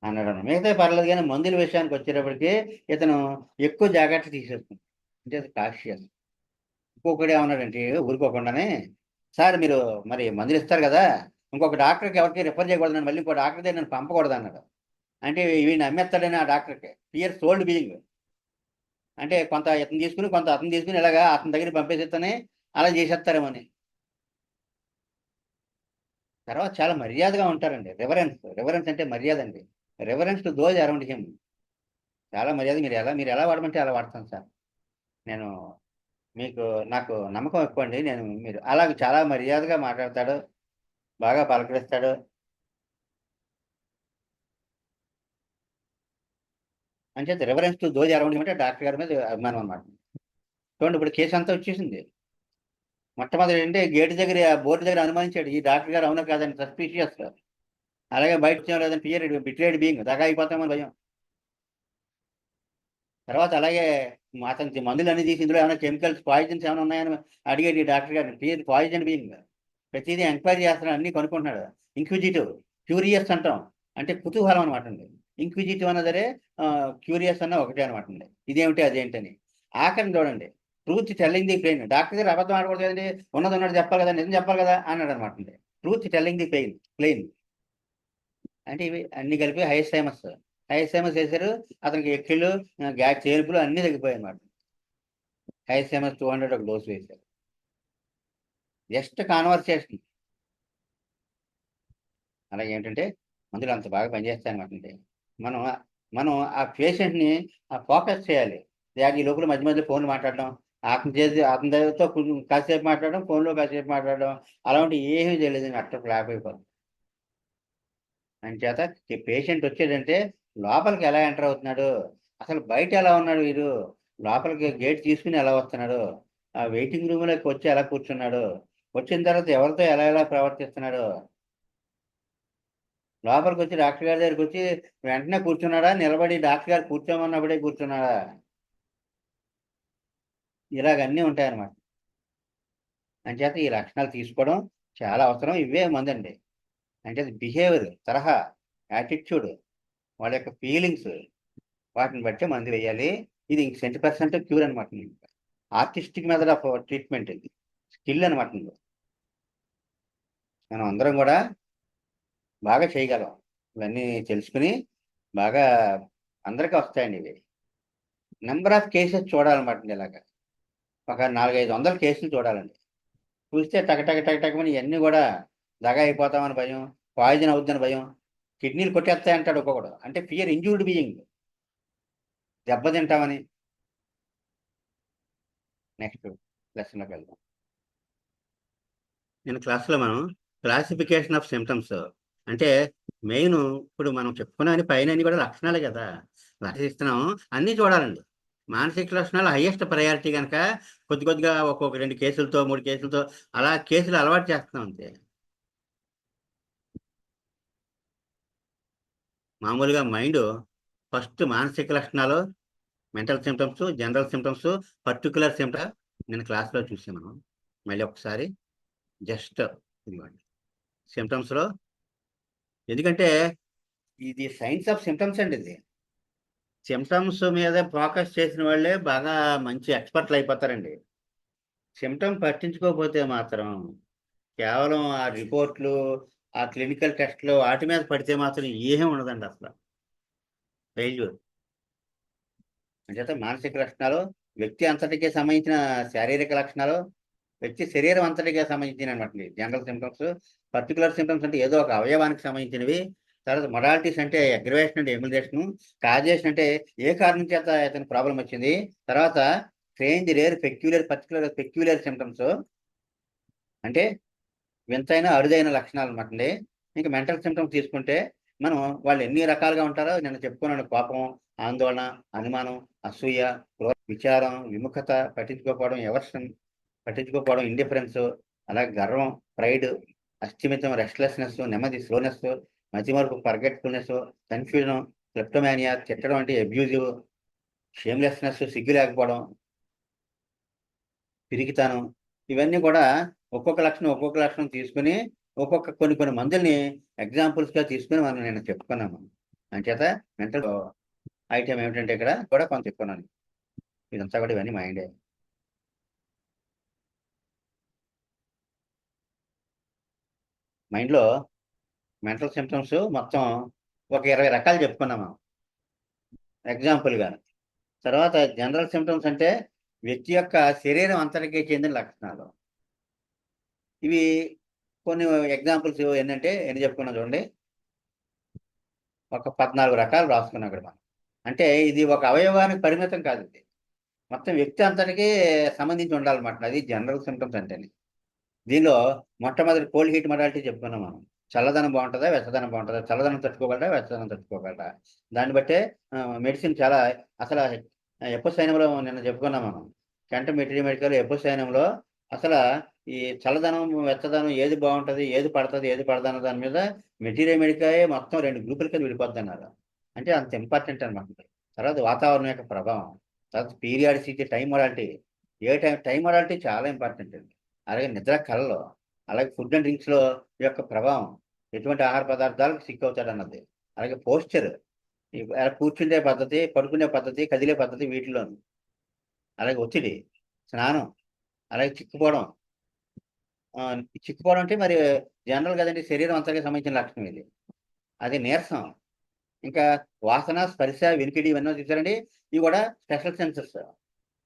Speaker 1: అన్నాడు. మిగతా పర్లేదు కానీ మందుల విషయానికి వచ్చేటప్పటికి ఇతను ఎక్కువ జాగ్రత్త తీసేస్తుంది. అంటే కాషియస్. ఇంకొకటి ఏమన్నాడంటే ఊరుకోకుండానే, సార్ మీరు మరి మందులు ఇస్తారు కదా, ఇంకొక డాక్టర్కి ఎవరికి రిఫర్ చేయకూడదు, మళ్ళీ ఇంకో డాక్టర్ దగ్గర నన్ను పంపకూడదు అన్నాడు. అంటే వీడిని నమ్మేస్తాడని ఆ డాక్టర్కి ఫియర్ సోల్డ్ బీయింగ్. అంటే కొంత ఇతను తీసుకుని కొంత అతను తీసుకుని ఇలాగా అతని దగ్గర పంపేసేస్తేనే అలా చేసేస్తారేమని. తర్వాత చాలా మర్యాదగా ఉంటారండి. రివరెన్స్ అంటే మర్యాద అండి. Reverence to those around him. చాలా మర్యాద. మీరు ఎలా వాడమంటే అలా వాడతాను సార్. నేను మీకు నాకు నమ్మకం ఎక్కువ అండి. మీరు అలాగ చాలా మర్యాదగా మాట్లాడతాడు, బాగా పలకరిస్తాడు. అంచేత reverence to those around him అంటే డాక్టర్ గారి మీద అభిమానం అనమాట. చూడండి ఇప్పుడు కేసు అంతా వచ్చేసింది. మొట్టమొదటి అంటే గేటు దగ్గర బోర్డు దగ్గర అనుమానించాడు, ఈ డాక్టర్ గారు అవునా కాదని సస్పీషియస్. అలాగే బయట వచ్చాం లేదని ఫియర్ బిట్రేడ్ బీయింగ్, దగా అయిపోతామని భయం. తర్వాత అలాగే అతనికి మందులు అన్ని తీసి ఇందులో ఏమైనా కెమికల్స్ పాయిజన్స్ ఏమైనా ఉన్నాయని అడిగేది డాక్టర్ గారిని. పాయిజన్ బీయింగ్, ప్రతిదీ ఎంక్వైరీ చేస్తున్నాడు, అన్ని కనుక్కుంటున్నాడు. ఇంక్విజిటివ్, క్యూరియస్ అంటాం, అంటే కుతూహలం అనమాట అండి. ఇంక్విజిటివ్ అన్న సరే, క్యూరియస్ అన్న ఒకటే అనమాట అండి. ఇదేమిటి అదేంటని. ఆఖరిని చూడండి, truth telling the plain. Doctor గారు అబద్ధం ఆడకూడదు కదండి, ఉన్నది చెప్పాలి కదా, నిజం చెప్పాలి కదా అన్నాడు అనమాట అండి. ట్రూత్ టెల్లింగ్ ది ప్లెయిన్ అంటే ఇవి అన్ని కలిపి హైసైమస్ వేశారు. అతనికి ఎక్కిళ్ళు, గ్యాస్ చేర్పులు అన్నీ తగ్గిపోయాయి అన్నమాట. ఐఎస్ఎంఎస్ 200 ఒక డోసు వేశారు. Just conversation. అలాగే ఏంటంటే మందులు అంత బాగా పనిచేస్తాయన్నమాట. మనం మనం ఆ పేషెంట్ని ఫోకస్ చేయాలి. ఈ లోపల మధ్య మధ్యలో ఫోన్లు మాట్లాడడం, అతని దగ్గరతో కాసేపు మాట్లాడడం, ఫోన్లో కాసేపు మాట్లాడడం, అలాంటి ఏమీ చేయలేదండి. అట్ట ఫ్లాప్ అయిపోతుంది. అంచేత పేషెంట్ వచ్చాడంటే లోపలికి ఎలా ఎంటర్ అవుతున్నాడు, అసలు బయట ఎలా ఉన్నాడు వీరు, లోపలికి గేట్ తీసుకుని ఎలా వస్తున్నాడు, ఆ వెయిటింగ్ రూమ్లోకి వచ్చి ఎలా కూర్చున్నాడు, వచ్చిన తర్వాత ఎవరితో ఎలా ఎలా ప్రవర్తిస్తున్నాడు, లోపలికి వచ్చి డాక్టర్ గారి దగ్గరికి వచ్చి వెంటనే కూర్చున్నాడా, నిలబడి డాక్టర్ గారు కూర్చోమన్నప్పుడే కూర్చున్నాడా, ఇలాగన్నీ ఉంటాయన్నమాట. అంచేత ఈ లక్షణాలు తీసుకోవడం చాలా అవసరం. ఇవే మందండి. అంటే బిహేవియర్, తరహా, యాటిట్యూడ్, వాళ్ళ యొక్క ఫీలింగ్స్, వాటిని బట్టి మందు వేయాలి. ఇది 100% క్యూర్ అనమాట. ఆర్టిస్టిక్ మెథడ్ ఆఫ్ ట్రీట్మెంట్ ఇది. స్కిల్ అనమాట. మనం అందరం కూడా బాగా చేయగలం. ఇవన్నీ తెలుసుకుని బాగా అందరికీ వస్తాయండి ఇవి. నెంబర్ ఆఫ్ కేసెస్ చూడాలన్నమాట. ఇలాగా ఒక 400-500 కేసులు చూడాలండి. చూస్తే టకమని ఇవన్నీ కూడా దగా అయిపోతామని భయం, పాయిజన్ అవుద్దని భయం, కిడ్నీలు కొట్టేస్తాయంటాడు ఒక్కొక్కడు. అంటే ఫియర్ ఇంజూర్డ్ బీయింగ్, దెబ్బతింటామని. నెక్స్ట్ లెసన్లోకి వెళ్దాం. నేను క్లాస్లో మనం క్లాసిఫికేషన్ ఆఫ్ సిమ్టమ్స్ అంటే మెయిన్ ఇప్పుడు మనం చెప్పుకున్న పైన అన్ని కూడా లక్షణాలే కదా. లక్షిస్తున్నాం అన్నీ చూడాలండి. మానసిక లక్షణాలు హైయెస్ట్ ప్రయారిటీ కనుక కొద్దిగా ఒక్కొక్క 2 కేసులతో 3 కేసులతో అలా కేసులు అలవాటు చేస్తున్నాం అంతే. మామూలుగా మైండ్ ఫస్ట్ మానసిక లక్షణాలు, mental symptoms, general symptoms, particular symptom నేను క్లాస్లో చూసాను. మనం మళ్ళీ ఒకసారి జస్ట్ ఇదిగోండి సిమ్టమ్స్లో, ఎందుకంటే ఇది సైన్స్ ఆఫ్ సిమ్టమ్స్ అండి. ఇది సిమ్టమ్స్ మీద ఫోకస్ చేసిన వాళ్ళే బాగా మంచి ఎక్స్పర్ట్లు అయిపోతారండి. సిమ్టమ్ పట్టించుకోకపోతే మాత్రం కేవలం ఆ రిపోర్ట్లు, ఆ క్లినికల్ టెస్ట్లు వాటి మీద పడితే మాత్రం ఏమీ ఉండదండి అసలు. ఫెయిల్యూర్. అంచేత మానసిక లక్షణాలు వ్యక్తి అంతటికే సంబంధించిన శారీరక లక్షణాలు, వ్యక్తి శరీరం అంతటికే సంబంధించిన అనమాట. జనరల్ సిమ్టమ్స్, పర్టికులర్ సిమ్టమ్స్ అంటే ఏదో ఒక అవయవానికి సంబంధించినవి. తర్వాత మొడాలిటీస్ అంటే అగ్రివేషన్ అంటే ఎమ్యులేషన్, కాజేషన్ అంటే ఏ కారణం చేత అతనికి ప్రాబ్లం వచ్చింది. తర్వాత స్ట్రేంజ్, రేర్, పెక్యులర్ సిమ్టమ్స్ అంటే వింతైన అరుదైన లక్షణాలు అనమాట. ఇంకా మెంటల్ సిమ్టమ్స్ తీసుకుంటే మనం వాళ్ళు ఎన్ని రకాలుగా ఉంటారో నేను చెప్పుకున్నాను. కోపం, ఆందోళన, అనుమానం, అసూయ, విచారం, విముఖత, పట్టించుకోకపోవడం, ఇండిఫరెన్స్, అలాగే గర్వం, ప్రైడ్, అస్థిమితం, రెస్ట్లెస్నెస్, నెమ్మది, స్లోనెస్, మతిమరుపు, ఫర్గెట్ఫుల్నెస్, కన్ఫ్యూజన్, క్లెప్టోమానియా, తిట్టడం అంటే అబ్యూజివ్, షేమ్లెస్నెస్, సిగ్గు లేకపోవడం, పిరికితనం, ఇవన్నీ కూడా ఒక్కొక్క లక్షణం తీసుకుని కొన్ని మందుల్ని ఎగ్జాంపుల్స్గా తీసుకుని మనం నేను చెప్పుకున్నాము. అంచేత మెంటల్ ఐటమ్ ఏమిటంటే ఇక్కడ కూడా కొంత చెప్పుకున్నాను. ఇదంతా కూడా ఇవన్నీ మైండే. మైండ్లో మెంటల్ సిమ్టమ్స్ మొత్తం ఒక 20 రకాలు చెప్పుకున్నాము ఎగ్జాంపుల్గా. తర్వాత జనరల్ సిమ్టమ్స్ అంటే వ్యక్తి యొక్క శరీరం అంతటికి చెందిన లక్షణాలు. ఇవి కొన్ని ఎగ్జాంపుల్స్ ఏంటంటే ఎన్ని చెప్పుకున్నాం చూడండి. ఒక 14 రకాలు రాసుకున్నాం ఇక్కడ మనం. అంటే ఇది ఒక అవయవానికి పరిమితం కాదు, ఇది మొత్తం వ్యక్తి అంతటికీ సంబంధించి ఉండాలన్నమాట. అది జనరల్ సిమ్టమ్స్ అంటే. దీనిలో మొట్టమొదటి కోల్డ్ హీట్ మొడాలిటీ చెప్పుకున్నాం మనం. చల్లదనం బాగుంటుందా, వెచ్చదనం బాగుంటుందా, చల్లదనం తట్టుకోగలరా, వెచ్చదనం తట్టుకోగలరా, దాన్ని బట్టే మెడిసిన్ చాలా. అసలు ఎపోసైనంలో నిన్న చెప్పుకున్నాం మనం. కెంట మెడికల్ ఎపోసైనంలో అసలు ఈ చల్లదనం, వెచ్చదనం ఏది బాగుంటుంది, ఏది పడుతుంది, ఏది పడదన్న దాని మీద మెటీరియల్ మొత్తం 2 గ్రూపుల కింద విడిపోద్ది అన్నారు. అంటే అంత ఇంపార్టెంట్ అనమాట. తర్వాత వాతావరణం యొక్క ప్రభావం, తర్వాత periodicity, time modality. Time modality చాలా ఇంపార్టెంట్ అండి. అలాగే నిద్ర, కళలో, అలాగే ఫుడ్ అండ్ డ్రింక్స్లో యొక్క ప్రభావం, ఎటువంటి ఆహార పదార్థాలకు సిక్ అవుతాడన్నది. అలాగే పోస్చర్, కూర్చుండే పద్ధతి, పడుకునే పద్ధతి, కదిలే పద్ధతి, వీటిలోను. అలాగే ఒత్తిడి, స్నానం, అలాగే చిక్కుపోవడం అంటే మరి జనరల్ కదండి, శరీరం అంతగా సంబంధించిన లక్షణం ఇది. అది నీరసం. ఇంకా వాసన, స్పర్శ, వినికిడి, ఇవన్నీ చూసారండి. ఇవి కూడా స్పెషల్ సెన్సెస్.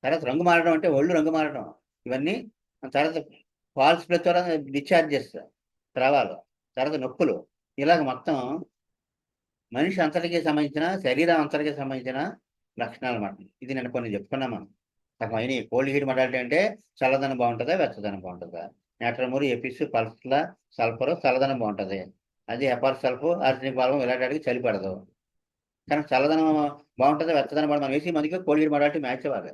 Speaker 1: తర్వాత రంగు మారడం అంటే ఒళ్ళు రంగు మారడం, ఇవన్నీ. తర్వాత ఫాల్స్ బ్లడ్ ద్వారా డిశ్చార్జెస్, స్రావాలు, తర్వాత నొప్పులు, ఇలాగ మొత్తం మనిషి అంతటికి సంబంధించిన, శరీరం అంతటికి సంబంధించిన లక్షణాలు అన్నమాట. ఇది నేను కొన్ని చెప్పుకున్నాం మనం. సగం అయినాయి. కోల్డ్ హీట్ మొడాలిటీ అంటే చల్లదనం బాగుంటుందా, వెచ్చదనం బాగుంటుందా? నేట్రమూరు, ఎపిస్, పల్స్లా, సల్ఫర్ చల్లదనం బాగుంటుంది. అది హెపార్ సల్ఫ్, ఆర్సెనిక్ బాల్బం ఇలాంటి వాటికి చలి పడదు. కానీ చల్లదనం బాగుంటుందా, వెచ్చదనం బాగుంటుంది, మనం వేసి మందికి కోల్డ్ హీట్ మొడాలిటీ మ్యాచ్ అవ్వాలి.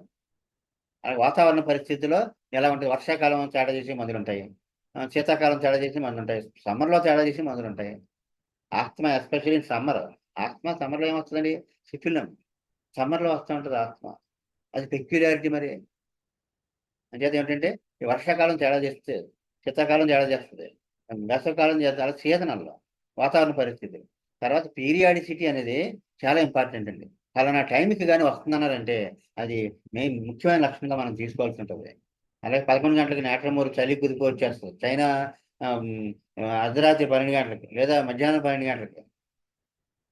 Speaker 1: అలాగే వాతావరణ పరిస్థితుల్లో ఎలా ఉంటుంది, వర్షాకాలం తేడా చేసే మందులు ఉంటాయి, శీతాకాలం తేడా చేసే మందులు ఉంటాయి, సమ్మర్లో తేడా చేసే మందులు ఉంటాయి. Asthma especially in summer. Asthma సమ్మర్లో ఏమొస్తుందండి? సిఫిలిన్. సమ్మర్లో వస్తూ ఉంటుంది ఆస్తమా. అది పెక్యులారిటీ మరి. అంచేత ఏమిటంటే ఈ వర్షాకాలం తేడా చేస్తే శీతాకాలం తేడా చేస్తుంది, వేసవకాలం చేస్తే సీజనల్లో వాతావరణ పరిస్థితి. తర్వాత పీరియాడిసిటీ అనేది చాలా ఇంపార్టెంట్ అండి. పలానా టైంకి కానీ వస్తుందన్నారంటే అది మెయిన్ ముఖ్యమైన లక్షణంగా మనం తీసుకోవాల్సి ఉంటుంది. అలాగే 11 గంటలకి నేట్రమూరు చలి కుదిపి వచ్చేస్తుంది చైనా. ఆమ్, అర్ధరాత్రి 12 గంటలకి లేదా మధ్యాహ్నం 12 గంటలకి.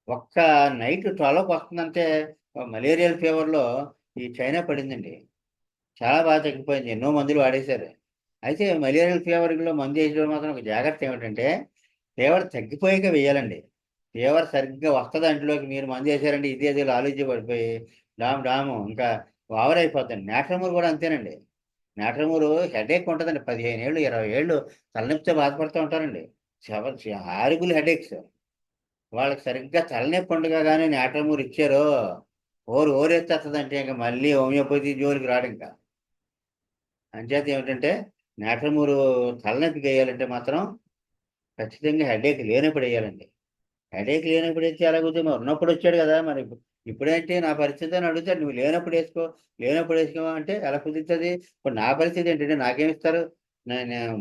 Speaker 1: ఒక్క నైట్ 12కి వస్తుందంటే మలేరియల్ ఫీవర్లో ఈ చైనా పడిందండి. చాలా బాగా తగ్గిపోయింది, ఎన్నో మందులు వాడేశారు. అయితే మలేరియల్ ఫీవర్లో మందు వేయడం మాత్రం ఒక జాగ్రత్త ఏమిటంటే ఫీవర్ తగ్గిపోయాక వేయాలండి. ఫీవర్ సరిగ్గా వస్తుంది అంట్లోకి మీరు మందు వేసారండి, ఇది అది ఆలోచించి పడిపోయి డాము ఇంకా ఓవర్ అయిపోతుంది. నేట్రమూరు కూడా అంతేనండి. నేట్రమూరు హెడేక్ ఉంటుందండి, 15 ఏళ్ళు 20 ఏళ్ళు తలనొప్పితో బాధపడుతూ ఉంటారండి. Horrible headaches. వాళ్ళకి సరిగ్గా తలనొప్పి ఉండగా కానీ నేట్రమూరు ఇచ్చారో ఓరెత్తేస్తుందంటే ఇంకా మళ్ళీ హోమియోపతి జోలికి రాడు ఇంకా. అంచేత ఏమిటంటే నేట్రమూరు తలనొప్పికి వేయాలంటే మాత్రం ఖచ్చితంగా హెడేక్ లేనప్పుడు వేయాలండి. హెడేక్ లేనప్పుడు వేస్తే ఎలా కుదురుతుంది? మరి ఉన్నప్పుడు వచ్చాడు కదా, మరి ఇప్పుడేంటి నా పరిస్థితి అని అడుగుతాడు. నువ్వు లేనప్పుడు వేసుకో, లేనప్పుడు వేసుకో అంటే ఎలా కుదురుతుంది? ఇప్పుడు నా పరిస్థితి ఏంటంటే నాకేమిస్తారు?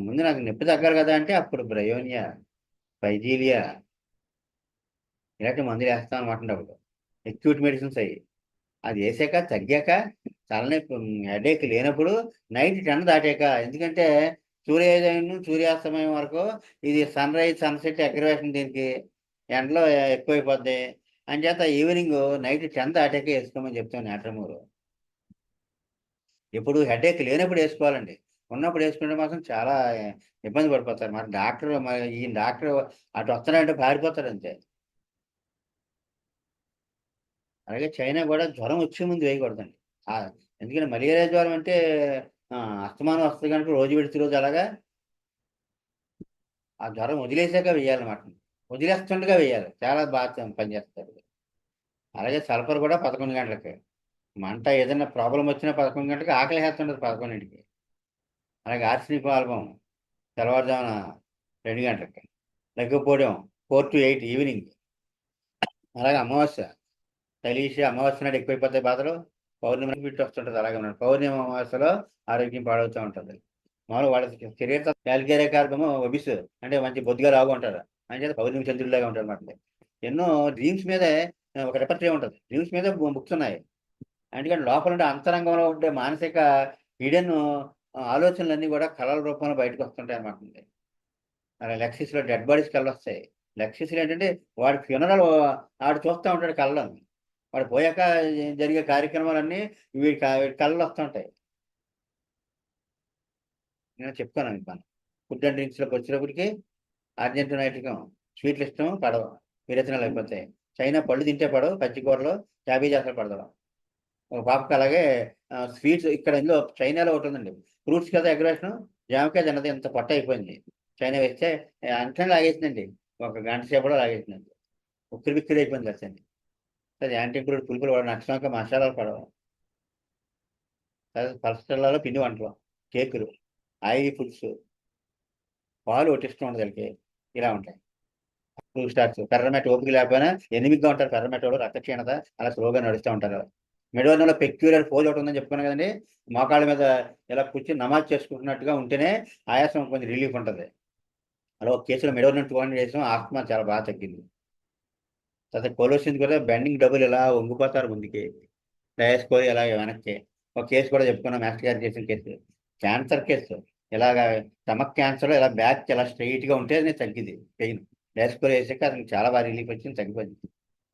Speaker 1: ముందు నాకు నొప్పి తగ్గాలి కదా అంటే అప్పుడు బ్రయోనియా, పైజీలియా ఇలాంటి మందులు వేస్తాం అనమాట. అప్పుడు అక్యూట్ మెడిసిన్స్ అయ్యి అది వేసాక తగ్గాక తలనొప్పి హెడేక్ లేనప్పుడు నైట్ 10 దాటాక. ఎందుకంటే సూర్యోదయం నుంచి సూర్యాస్తమయం వరకు ఇది సన్ రైజ్ సన్సెట్ అగ్రవేషన్, దీనికి ఎండలో ఎక్కువైపోద్ది. అంచేత ఈవినింగ్ నైట్ 10 దాటాక వేసుకోమని చెప్తాను నేట్రమూరు. ఎప్పుడు హెడేక్ లేనప్పుడు వేసుకోవాలండి, ఉన్నప్పుడు వేసుకుంటే మాత్రం చాలా ఇబ్బంది పడిపోతారు. మరి డాక్టర్, మరి ఈ డాక్టర్ అటు వస్తున్నాడంటే పారిపోతారు అంతే. అలాగే చైనా కూడా జ్వరం వచ్చే ముందు వేయకూడదండి. ఆ! ఎందుకంటే మలేరియా జ్వరం అంటే అస్తమానం వస్తది కనుక రోజు విడిచి రోజు అలాగా ఆ జ్వరం వదిలేసాక వేయాలన్నమాట. వదిలేస్తుండగా వేయాలి. చాలా బాగా పనిచేస్తది. అలాగే సల్ఫర్ కూడా 11 గంటలకి. మంట ఏదైనా ప్రాబ్లమ్ వచ్చినా 11 గంటలకి, ఆకలేస్తుంటది 11కి. అలాగే ఆర్సెనిక్ ఆల్బమ్ తెల్లవారుజామున 2 గంటలకి. లెగ్గిపోవడం 4-8 ఈవినింగ్. అలాగే అమావాస్య, తైలీష అమావాస్య నాడు ఎక్కువైపోతాయి బాధలు. పౌర్ణమికి బిట్టు వస్తుంటది అలాగే ఉన్నాడు. పౌర్ణమి అమావాస్యలో ఆరోగ్యం పాడవుతూ ఉంటుంది. మామూలుగా వాళ్ళ శరీర క్యాల్కేరియా కార్బము ఒబిస్ అంటే మంచి బొద్దుగా లాగా ఉంటారు. అంచేత పౌర్ణమి చంద్రుడిలాగా ఉంటారు అనమాట. ఎన్నో డ్రీమ్స్ మీదే ఒక రిపర్టరీ ఉంటుంది. డ్రీమ్స్ మీద బుక్స్ ఉన్నాయి. ఎందుకంటే లోపల ఉండే అంతరంగంలో ఉండే మానసిక హిడెన్ ఆలోచనలన్నీ కూడా కళల రూపంలో బయటకు వస్తుంటాయి అనమాట. అలా లెక్సిస్‌లో డెడ్ బాడీస్ కళ్ళొస్తాయి. లెక్సిస్‌లో ఏంటంటే వాడి ఫ్యూనరల్ ఆడు చూస్తా ఉంటాడు కళ్ళలోని. వాడు పోయాక జరిగే కార్యక్రమాలన్నీ వీడి కళ్ళలో వస్తుంటాయి. నేను చెప్తాను మీకు మనం. ఫుడ్ అండ్ డ్రింక్స్‌లోకి వచ్చేటప్పటికి అర్జెంటీనా ఐటెం స్వీట్లు ఇష్టం పడవు. విరేచనాలు అయిపోతాయి. చైనా పళ్ళు తింటే పడవు. పచ్చి కూరలు, క్యాబేజీ అసలు పడదు. ఒక పాపకి అలాగే స్వీట్స్ ఇక్కడ ఇందులో చైనాలో ఒకటుందండి. ఫ్రూట్స్ కదా అగ్రవేషను. జామకాయ తిన్నది ఇంత పొట్ట అయిపోయింది. చైనా వేస్తే వెంటనే లాగేసిందండి. ఒక గంట సేపట్లో లాగేసిందండి. ఉక్కిరిబిక్కిరి అయిపోయింది అసలు. అది యాంటీ-ఇంప్రూవ్డ్ పులుపులు పడవు. నచ్చక మసాలాలు పడవు. పలసటిల్లాలో పిండి వంటలు, కేకులు, ఆయిలీ ఫుడ్స్, పాలు ఒకటి ఇష్టం ఉండదు వీళ్ళకి. ఇలా ఉంటాయి. Two stars. పెర్రమెట్ ఓపిక లేకపోయినా ఎనిమిదిగా ఉంటారు పెర్రమెటోళ్ళు, రక్తక్షీణత అలా స్లోగా నడుస్తూ ఉంటారు. మెడోర్నంలో పెక్యూలియర్ పోజ్ ఒకటి ఉందని చెప్పుకున్నాను కదండి. మోకాళ్ళ మీద ఇలా కూర్చొని నమాజ్ చేసుకుంటున్నట్టుగా ఉంటేనే ఆయాసం కొంచెం రిలీఫ్ ఉంటుంది. అలా ఒక కేసులో మెడోర్నం 200 వేసాం, ఆస్తమా చాలా బాగా తగ్గింది. తర్వాత కొలోసిన్ కూడా బెండింగ్ డబుల్ ఇలా వంగిపోతారు ముందుకి, డయాస్కోరి ఇలా వెనక్కి. ఒక కేసు కూడా చెప్పుకున్నాం, మాస్టర్ గారు చేసిన కేసు. క్యాన్సర్ కేసు ఇలాగ స్టమక్ క్యాన్సర్లో ఇలా బ్యాక్ ఇలా స్ట్రైట్గా ఉంటే అది తగ్గింది పెయిన్. డయాస్కోరి వేసాక అతనికి చాలా బాగా రిలీఫ్ వచ్చింది, తగ్గిపోయింది.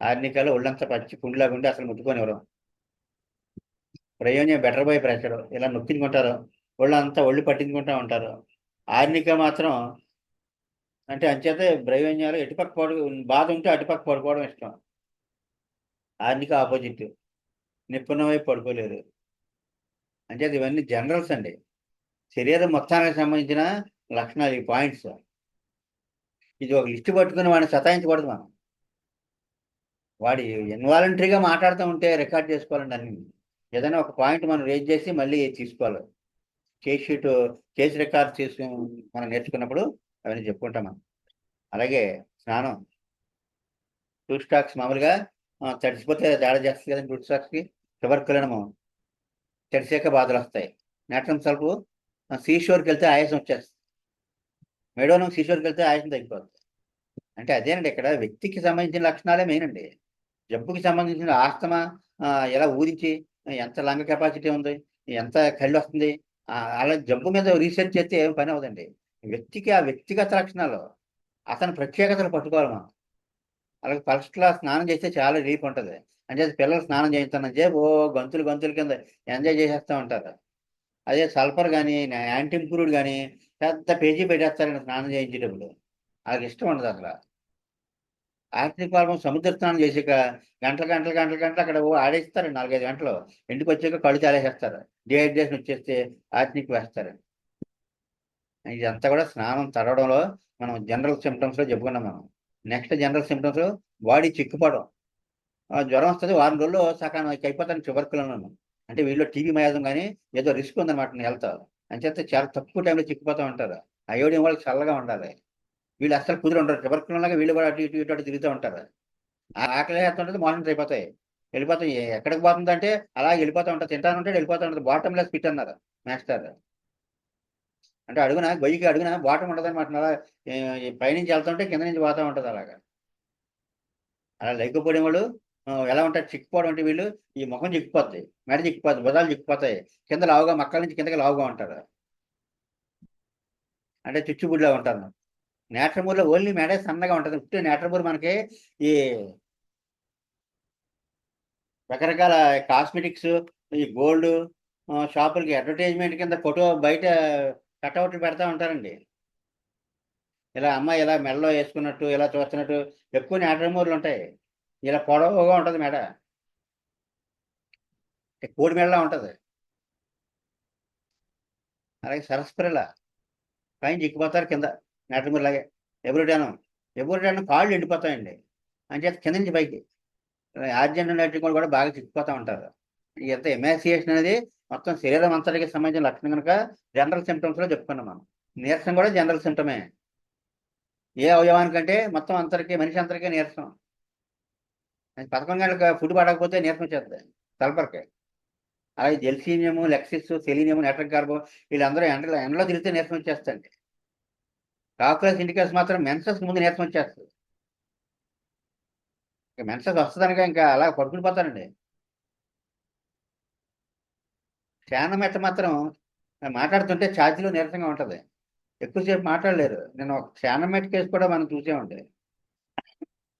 Speaker 1: ఆర్నికాలో ఒళ్ళంతా పచ్చి పుండులాగా ఉండి అసలు ముట్టుకొని ఎవరు. బ్రైవోనియా బెటర్ బై ప్రెషర్ ఇలా నొక్కించుకుంటారు, ఒళ్ళు పట్టించుకుంటూ ఉంటారు. ఆర్నిక మాత్రం అంటే అంచేతే బ్రైవోనియాలో ఎటుపక్క బాధ ఉంటే అటుపక్క పడుకోవడం ఇష్టం. ఆర్నిక ఆపోజిట్, నిప్పున్న వైపు పడుకోలేదు. అంచేత ఇవన్నీ జనరల్స్ అండి, శరీరం మొత్తానికి సంబంధించిన లక్షణాలు, ఈ పాయింట్స్. ఇది ఒక లిస్ట్ పట్టుకుని వాడిని సతాయించకూడదు మనం. వాడి ఇన్వాలంటరీగా మాట్లాడుతూ ఉంటే రికార్డ్ చేసుకోవాలండి అన్ని. ఏదైనా ఒక పాయింట్ మనం రేజ్ చేసి మళ్ళీ తీసుకోవాలి. కేస్ రికార్డ్ చేసుకుని మనం నేర్చుకున్నప్పుడు అవన్నీ చెప్పుకుంటాం మనం. అలాగే స్నానం, టూ స్టాక్స్ మామూలుగా తడిసిపోతే దాడి చేస్తుంది కదండి. టూ స్టాక్స్కి ట్యూబర్కులము తడిసాక బాధలు వస్తాయి. నేట్రమ్ సల్పు సీషోర్కి వెళ్తే ఆయాసం వచ్చేస్తుంది. మెడోనం సీషోర్కి వెళ్తే ఆయాసం తగ్గిపోతుంది. అంటే అదేనండి, ఇక్కడ వ్యక్తికి సంబంధించిన లక్షణాలే మెయిన్ అండి. జబ్బుకి సంబంధించిన ఆస్తమా ఎలా ఊదించి ఎంత లంగ కెపాసిటీ ఉంది, ఎంత కళ్ళు వస్తుంది, అలా జబ్బు మీద రీసెర్చ్ చేస్తే ఏం పని అవుదండి. వ్యక్తికి ఆ వ్యక్తిగత లక్షణాలు, అతని ప్రత్యేకతలు పట్టుకోవాలి మనం. అలాగే ఫస్ట్ క్లాస్ స్నానం చేస్తే చాలా రిలీఫ్ ఉంటుంది. అంటే పిల్లలు స్నానం చేస్తానని చెప్పి ఓ గంతుల కింద ఎంజాయ్ చేసేస్తూ ఉంటారు. అదే సల్ఫర్ కానీ యాంటీ ఇంప్రూవ్డ్ కానీ పెద్ద పేజీ పెట్టేస్తారండి స్నానం చేయించేటప్పుడు. వాళ్ళకి ఇష్టం ఉండదు అసలు. ఆర్టిక్ ఫార్మం సముద్ర స్నానం చేసాక గంటలు అక్కడ ఆడేస్తారు 4-5 గంటలు. ఇంటికి వచ్చాక కళ్ళు చాలేసేస్తారు, డిహైడ్రేషన్ వచ్చేస్తే ఆర్టిక్ వేస్తారు. ఇదంతా కూడా స్నానం తడవడంలో మనం జనరల్ సిమ్టమ్స్లో చెప్పుకున్నాం మనం. నెక్స్ట్ జనరల్ సిమ్టమ్స్, బాడీ చిక్కుపడడం. జ్వరం వస్తుంది, వారం రోజుల్లో సకాలం అయిపోతాను ట్యూబర్కులోను. అంటే వీళ్ళు టీబీ మయాదం కానీ ఏదో రిస్క్ ఉందన్నమాట హెల్త్. అంచేత చాలా తక్కువ టైంలో చిక్కుపోతూ ఉంటారు. అయోడియం వాళ్ళకి చల్లగా ఉండాలి. వీళ్ళు అసలు కుదిరి ఉంటారు, ట్యూబర్కులోలాగా వీళ్ళు కూడా అటు ఇటు ఇటు తిరుగుతూ ఉంటారు. ఆకలి వేస్తుంటుంది, మోషన్స్ అయిపోతాయి, వెళ్ళిపోతాయి. ఎక్కడికి పోతుంది అంటే అలా వెళ్ళిపోతూ ఉంటుంది, తింటాను ఉంటే వెళ్ళిపోతూ ఉంటుంది. బాటమ్ లెస్ పిట్ అన్నారు మాస్టర్. అంటే గొయ్యికి అడుగున బాటం ఉండదు అనమాట. అలా పైనుంచి వెళ్తుంటే కింద నుంచి పోతూ ఉంటుంది అలాగా. అలా లేకపోవడం వాళ్ళు ఎలా ఉంటారు, చిక్కుపోవడం అంటే వీళ్ళు ఈ ముఖం చిక్కిపోద్ది, మెడ చిక్కిపోద్ది, బుధాలు చిక్కిపోతాయి, కింద లావుగా మక్కల నుంచి కిందకి లావుగా ఉంటారు. అంటే చుచ్చుబుడిలో ఉంటారు. నేట్రమూర్లో ఓన్లీ మెడ సన్నగా ఉంటుంది. ఉట్టి నేట్రమూర్ మనకి ఈ రకరకాల కాస్మెటిక్స్, ఈ గోల్డ్ షాపులకి అడ్వర్టైజ్మెంట్ కింద ఫోటో బయట కట్అవుట్లు పెడతా ఉంటారండి. ఇలా అమ్మాయి ఇలా మెడలో వేసుకున్నట్టు, ఇలా చూస్తున్నట్టు ఎక్కువ నేట్రమూర్లు ఉంటాయి. ఇలా పొడవుగా ఉంటుంది మెడ, కోడి మెడలా ఉంటుంది. అలాగే సరస్ప్రేలా పైన చిక్కిపోతారు, కింద నేట్రమూర్ లాగే. ఎబురిటానం కాళ్ళు ఎండిపోతాయండి, అంచేత కింద నుంచి పైకి ఆర్జెంట్ నైట్రిక్ కూడా బాగా చిక్కిపోతూ ఉంటారు. ఎంత ఎమాసియేషన్ అనేది మొత్తం శరీరం అంతటికి సంబంధించిన లక్షణం కనుక జనరల్ సిమ్టమ్స్లో చెప్పుకున్నాం మనం. నీరసం కూడా జనరల్ సిమ్టమే. ఏ అవయవానికంటే మొత్తం అంతరికి, మనిషి అంతరికీ నీరసం. 11 గంటలకు ఫుడ్ పడకపోతే నీరసం వచ్చేస్తుంది సల్ఫర్కి. అలాగే జెల్సీనియము, లెక్సిస్, సెలీనియము, నైట్రిక్ కార్బో వీళ్ళందరూ ఎండలో తిరిగితే నీరసం వచ్చేస్తుంది. కాక్రోచ్ ఇండికేస్ మాత్రం మెన్సెస్ ముందు నీరసం వచ్చేస్తుంది. మెన్సెస్ వస్తుందనగా ఇంకా అలా పడుకుని పోతానండి. శానమెట్ట మాత్రం మాట్లాడుతుంటే ఛాతీలో నీరసంగా ఉంటుంది, ఎక్కువసేపు మాట్లాడలేరు. నేను ఒక శానమెట్ కేసు కూడా మనం చూసామండి.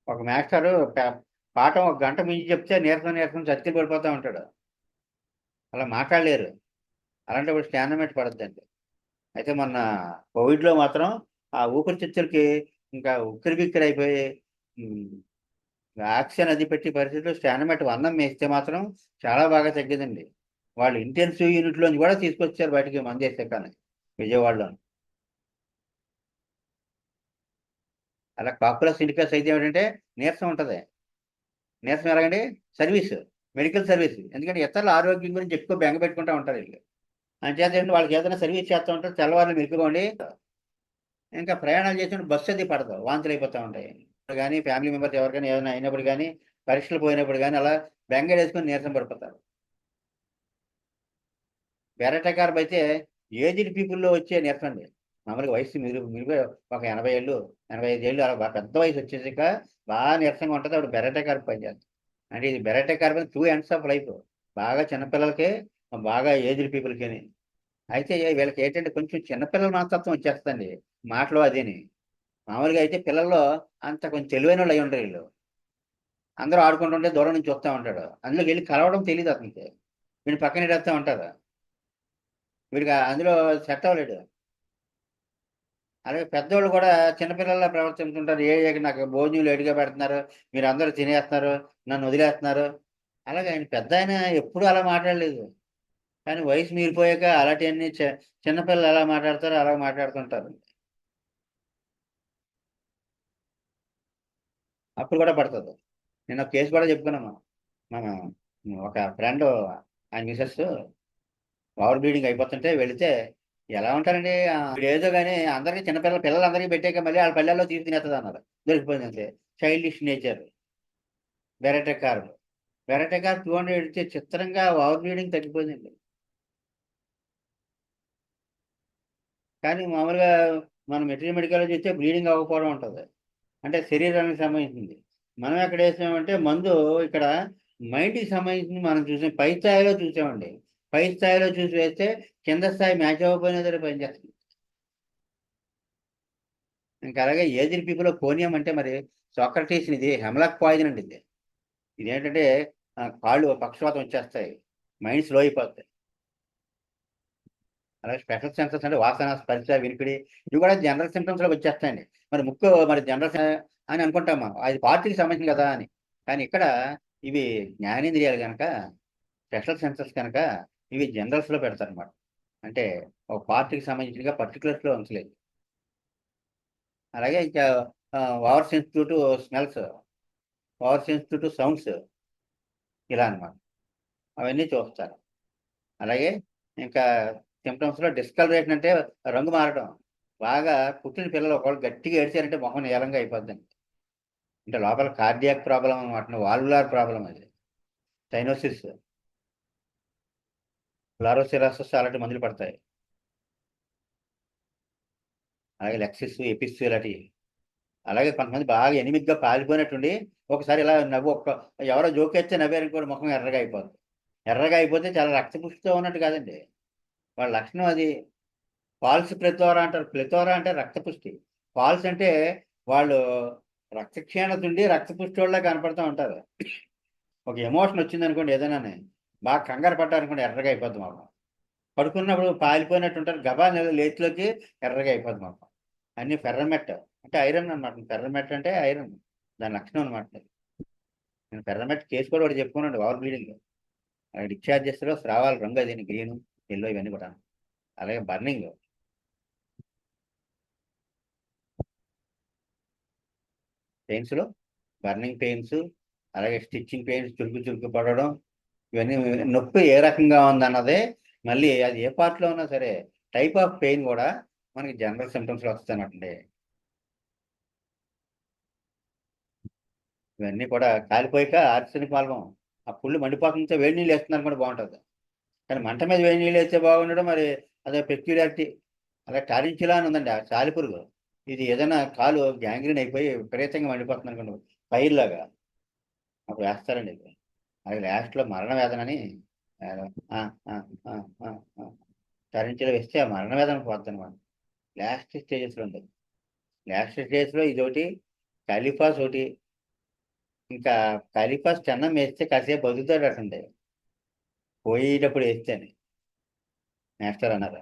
Speaker 1: ఒక మాస్టరు పాఠం 1 గంట మించి చెప్తే నీరసం చతికి పడిపోతూ ఉంటాడు, అలా మాట్లాడలేరు. అలాంటప్పుడు శానమెట్ పడద్దండి. అయితే మొన్న కోవిడ్లో మాత్రం ఆ ఊపిరితిత్తులకి ఇంకా ఉక్కిరి అయిపోయి ఆక్సిజన్ అది పెట్టి పరిస్థితుల్లో స్టానమెట్ అన్నం వేస్తే మాత్రం చాలా బాగా తగ్గిందండి. వాళ్ళు ఇంటెన్సివ్ యూనిట్లోంచి కూడా తీసుకొచ్చారు బయటికి మంది వేస్తే, కానీ విజయవాడలో. అలా కాపులస్ ఇండికస్ అయితే ఏమిటంటే నీరసం ఉంటుంది. నీరసం ఎలాగండి, మెడికల్ సర్వీస్. ఎందుకంటే ఇతరుల ఆరోగ్యం గురించి ఎక్కువ బెంగ పెట్టుకుంటూ ఉంటారు వీళ్ళు. అంచేత వాళ్ళకి ఏదైనా సర్వీస్ చేస్తూ ఉంటారు, తెల్లవారులు మెలుకుకోండి. ఇంకా ప్రయాణాలు చేసిన బస్సు అది పడదు, వాంతులు అయిపోతూ ఉంటాయి. కానీ ఫ్యామిలీ మెంబర్స్ ఎవరికైనా ఏదైనా అయినప్పుడు కానీ, పరీక్షలు పోయినప్పుడు కానీ అలా బెంగ వేసుకొని నీరసం పడిపోతారు. బెరటకార్బ్ అయితే ఏజ్డ్ పీపుల్లో వచ్చే నీరసం అండి. మామూలుగా వయసు మీరు ఒక 80 ఏళ్ళు, 85 ఏళ్ళు అలా పెద్ద వయసు వచ్చేసాక బాగా నీరసంగా ఉంటుంది, అప్పుడు బెరటకార్బ్ పనిచేస్తుంది. అంటే ఇది బెరటకార్బ్ 2 ఎండ్స్ ఆఫ్ లైఫ్. బాగా చిన్నపిల్లలకి, బాగా ఏజ్డ్ పీపుల్కి. అయితే వీళ్ళకి ఏంటంటే కొంచెం చిన్నపిల్లల మనస్తత్వం వచ్చేస్తుంది, మాటలు అదేని. మామూలుగా అయితే పిల్లల్లో అంత కొంచెం తెలివైన వాళ్ళు అయి ఉంటారు వీళ్ళు. అందరూ ఆడుకుంటుంటే దూరం నుంచి చూస్తూ ఉంటాడు, అందులోకి వెళ్ళి కలవడం తెలియదు అతనికి. వీడిని పక్కన ఎడేస్తూ ఉంటారు. వీడికి అందులో సెట్ అవ్వలేడు. అలాగే పెద్దోళ్ళు కూడా చిన్నపిల్లల్లా ప్రవర్తిస్తుంటారు. నాకు భోజనం లేటుగా పెడుతున్నారు, మీరు అందరూ తినేస్తున్నారు, నన్ను వదిలేస్తున్నారు. అలాగే ఆయన పెద్ద ఆయన ఎప్పుడూ అలా మాట్లాడలేదు. కానీ వయసు మీరిపోయాక అలాంటివన్నీ చిన్నపిల్లలు ఎలా మాట్లాడతారో అలా మాట్లాడుతుంటారు. అప్పుడు కూడా పడుతుంది. నేను ఒక కేసు కూడా చెప్పుకున్నాము. మన ఒక ఫ్రెండ్, ఆయన మిసెస్ ఓవర్ బ్లీడింగ్ అయిపోతుంటే వెళితే, ఎలా ఉంటారండి ఏదో కానీ అందరికీ పిల్లలందరికీ పెట్టాక మళ్ళీ వాళ్ళ పల్లెల్లో తీసి తినేస్తుంది అన్నారు. దొరికిపోయిందంటే చైల్డిష్ నేచర్. వెరైటీ కార్ 200 ఎడితే చిత్రంగా ఓవర్ బ్లీడింగ్ తగ్గిపోయిందండి. కానీ మామూలుగా మనం మెడికల్లో చూస్తే బ్లీడింగ్ అవ్వకపోవడం ఉంటుంది. అంటే శరీరానికి సంబంధించింది. మనం ఎక్కడ వేసామంటే మందు ఇక్కడ మైండ్కి సంబంధించింది మనం చూసాం, పై స్థాయిలో చూసామండి. పై స్థాయిలో చూసి వేస్తే కింద స్థాయి మ్యాచ్ అవ్వకపోయినా సరే పనిచేస్తుంది. ఇంకా అలాగే ఏజ్డ్ పీపుల్ కోనియం అంటే మరి సోక్రటీస్ ఇది హెమ్లాక్ పాయిజన్ అండి. ఇదేంటంటే కాళ్ళు పక్షవాతం వచ్చేస్తాయి, మైండ్ స్లో అయిపోతాయి. అలాగే స్పెషల్ సెన్సర్స్ అంటే వాసన, స్పర్శ, వినికిడి ఇవి కూడా జనరల్ సిమ్టమ్స్ లో వచ్చేస్తాయండి. మరి ముక్కు మరి జనరల్ అని అనుకుంటాం మనం, అది పార్టీకి సంబంధించింది కదా అని. కానీ ఇక్కడ ఇవి జ్ఞానేంద్రియాలు కనుక, స్పెషల్ సెన్సర్స్ కనుక ఇవి జనరల్స్ లో పెడతారు అనమాట. అంటే ఒక పార్టీకి సంబంధించినగా పర్టికులర్స్ లో ఉంచలేదు. అలాగే ఇంకా over sensitive to smells, over sensitive to sounds, ఇలా అనమాట. అవన్నీ చూస్తారు. అలాగే ఇంకా సిమ్టమ్స్లో డిస్కలరేషన్ అంటే రంగు మారడం. బాగా పుట్టిన పిల్లలు ఒకళ్ళు గట్టిగా ఏడ్చారంటే మొహం నీలంగా అయిపోద్దండి. అంటే లోపల కార్డియాక్ ప్రాబ్లం అనమాట, వాల్వులార్ ప్రాబ్లం అది. సైనోసిస్, లారోసిరాసిస్ అలాంటి మందులు పడతాయి. అలాగే లెక్సిస్, ఎపిస్ ఇలాంటివి. అలాగే కొంతమంది బాగా ఎనిమిగ్గా పాలిపోయినట్టుండి ఒకసారి ఇలా నవ్వు ఎవరో జోకేస్తే నవ్వారనుకోండి ముఖం ఎర్రగా అయిపోతుంది. ఎర్రగా అయిపోతే చాలా రక్తపుష్టితో ఉన్నట్టు కాదండి, వాళ్ళ లక్షణం అది. ఫాల్స్ ప్లెతోరా అంటారు. ప్లెతోరా అంటే రక్తపుష్టి. ఫాల్స్ అంటే వాళ్ళు రక్తక్షీణత ఉండి రక్తపుష్టి వాళ్ళ కనపడుతూ ఉంటారు. ఒక ఎమోషన్ వచ్చింది అనుకోండి, ఏదైనా బాగా కంగారు పడ్డారనుకోండి ఎర్రగా అయిపోద్ది మాకు. పడుకున్నప్పుడు పాలిపోయినట్టు ఉంటారు, గబా లేతిలోకి ఎర్రగా అయిపోద్ది మాకు. అన్ని ఫెర్రమెట్ అంటే ఐరన్ అనమాట. ఫెర్రమెట్ అంటే ఐరన్, దాని లక్షణం అనమాట. నేను ఫెర్రమెట్ కేసు కూడా ఒకటి చెప్పుకున్నాడు ఓవర్ బ్లీడింగ్. డిశ్చార్జెస్లో స్రావాలు రంగు అది గ్రీను, ఎల్లో ఇవన్నీ కూడా. అలాగే బర్నింగ్ పెయిన్స్లో, బర్నింగ్ పెయిన్స్, అలాగే స్టిచ్చింగ్ పెయిన్స్, చురుకు పడడం, ఇవన్నీ నొప్పి ఏ రకంగా ఉందన్నదే. మళ్ళీ అది ఏ పార్ట్లో ఉన్నా సరే టైప్ ఆఫ్ పెయిన్ కూడా మనకి జనరల్ సిమ్టమ్స్లో వస్తానండి. ఇవన్నీ కూడా కాలిపోయాక ఆర్సెనిక్ పాల్వం, ఆ పుళ్ళు మండిపోతుంటే వేడి నీళ్ళు వేస్తున్నారు కూడా బాగుంటుంది. కానీ మంట మీద వేడి నీళ్ళు వేస్తే బాగుండడం మరి అదే పెక్యులారిటీ. అలా టారించిలా అని ఉందండి ఆ సాలిపురుగు. ఇది ఏదైనా కాలు గ్యాంగ్రీన్ అయిపోయి విపరీతంగా మండిపోతుంది అనుకోండి, పైర్లాగా, అప్పుడు వేస్తారండి ఇది. అది లాస్ట్లో మరణ వేదనని టారించిలో వేస్తే ఆ మరణ వేదన పోతుంది అనమాట. లాస్ట్ స్టేజెస్లో ఉంటుంది. లాస్ట్ స్టేజ్లో ఇదొకటి, కాలిఫాస్ ఒకటి. ఇంకా కాలిఫాస్ చెన్నం వేస్తే కాసేపు బతుకుతాడు అటండి, పోయేటప్పుడు వేస్తేనే మాస్టర్ అన్నారు.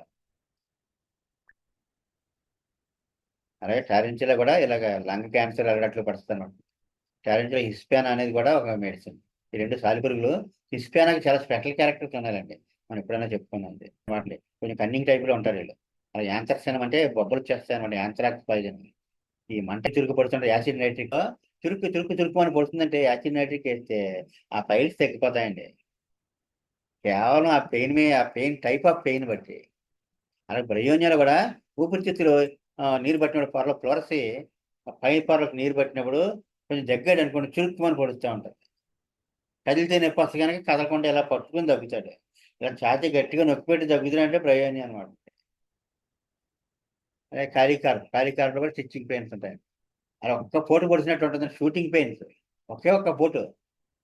Speaker 1: అలాగే టారెంచిలో కూడా ఇలాగ లంగ్ క్యాన్సర్ అలగట్లు పడుతున్నాడు. టారెంచిలో హిస్పానా అనేది కూడా ఒక మెడిసిన్. ఈ రెండు సాలిపురుగులు. హిస్పానాకి చాలా స్పెషల్ క్యారెక్టర్స్ ఉన్నాయండి, మనం ఎప్పుడైనా చెప్పుకున్నది వాటిని. కొంచెం కన్నింగ్ టైప్లో ఉంటారు వీళ్ళు. అలా యాంథ్రాక్సిన్ అంటే బొబ్బలు చేస్తాయి అనమాట, యాంథ్రాక్స్ పాయిజన్. ఈ మంట చురుకు పడుతుంటే యాసిడ్ నైట్రిక్ చురుకు అని పడుతుందంటే యాసిడ్ నైట్రిక్ వేస్తే ఆ ఫైల్స్ తగ్గిపోతాయండి. కేవలం ఆ పెయిన్ టైప్ ఆఫ్ పెయిన్ బట్టి. అలాగే బ్రయోనియాలో కూడా ఊపిరితిత్తులు నీరు పట్టినప్పుడు పొరలో ఫ్లోరసి పై పొరలకు నీరు పట్టినప్పుడు కొంచెం దగ్గాడు అనుకోండి, చురుక్కుమని పొడుస్తూ ఉంటుంది. కదిలితే నొప్పి వస్తే కనుక కదలకుండా ఇలా పట్టుకుని తగ్గుతాడు. ఇలా ఛాతీ గట్టిగా నొక్కి పెట్టి తగ్గుతున్నాడంటే బ్రయోనియా అనమాట. అలాగే కాలికార్లో కూడా స్టిచ్చింగ్ పెయిన్స్ ఉంటాయి. అలా ఒక్క పోటు పొడిచినట్టు ఉంటుంది, షూటింగ్ పెయిన్స్. ఒకే ఒక్క పోటు.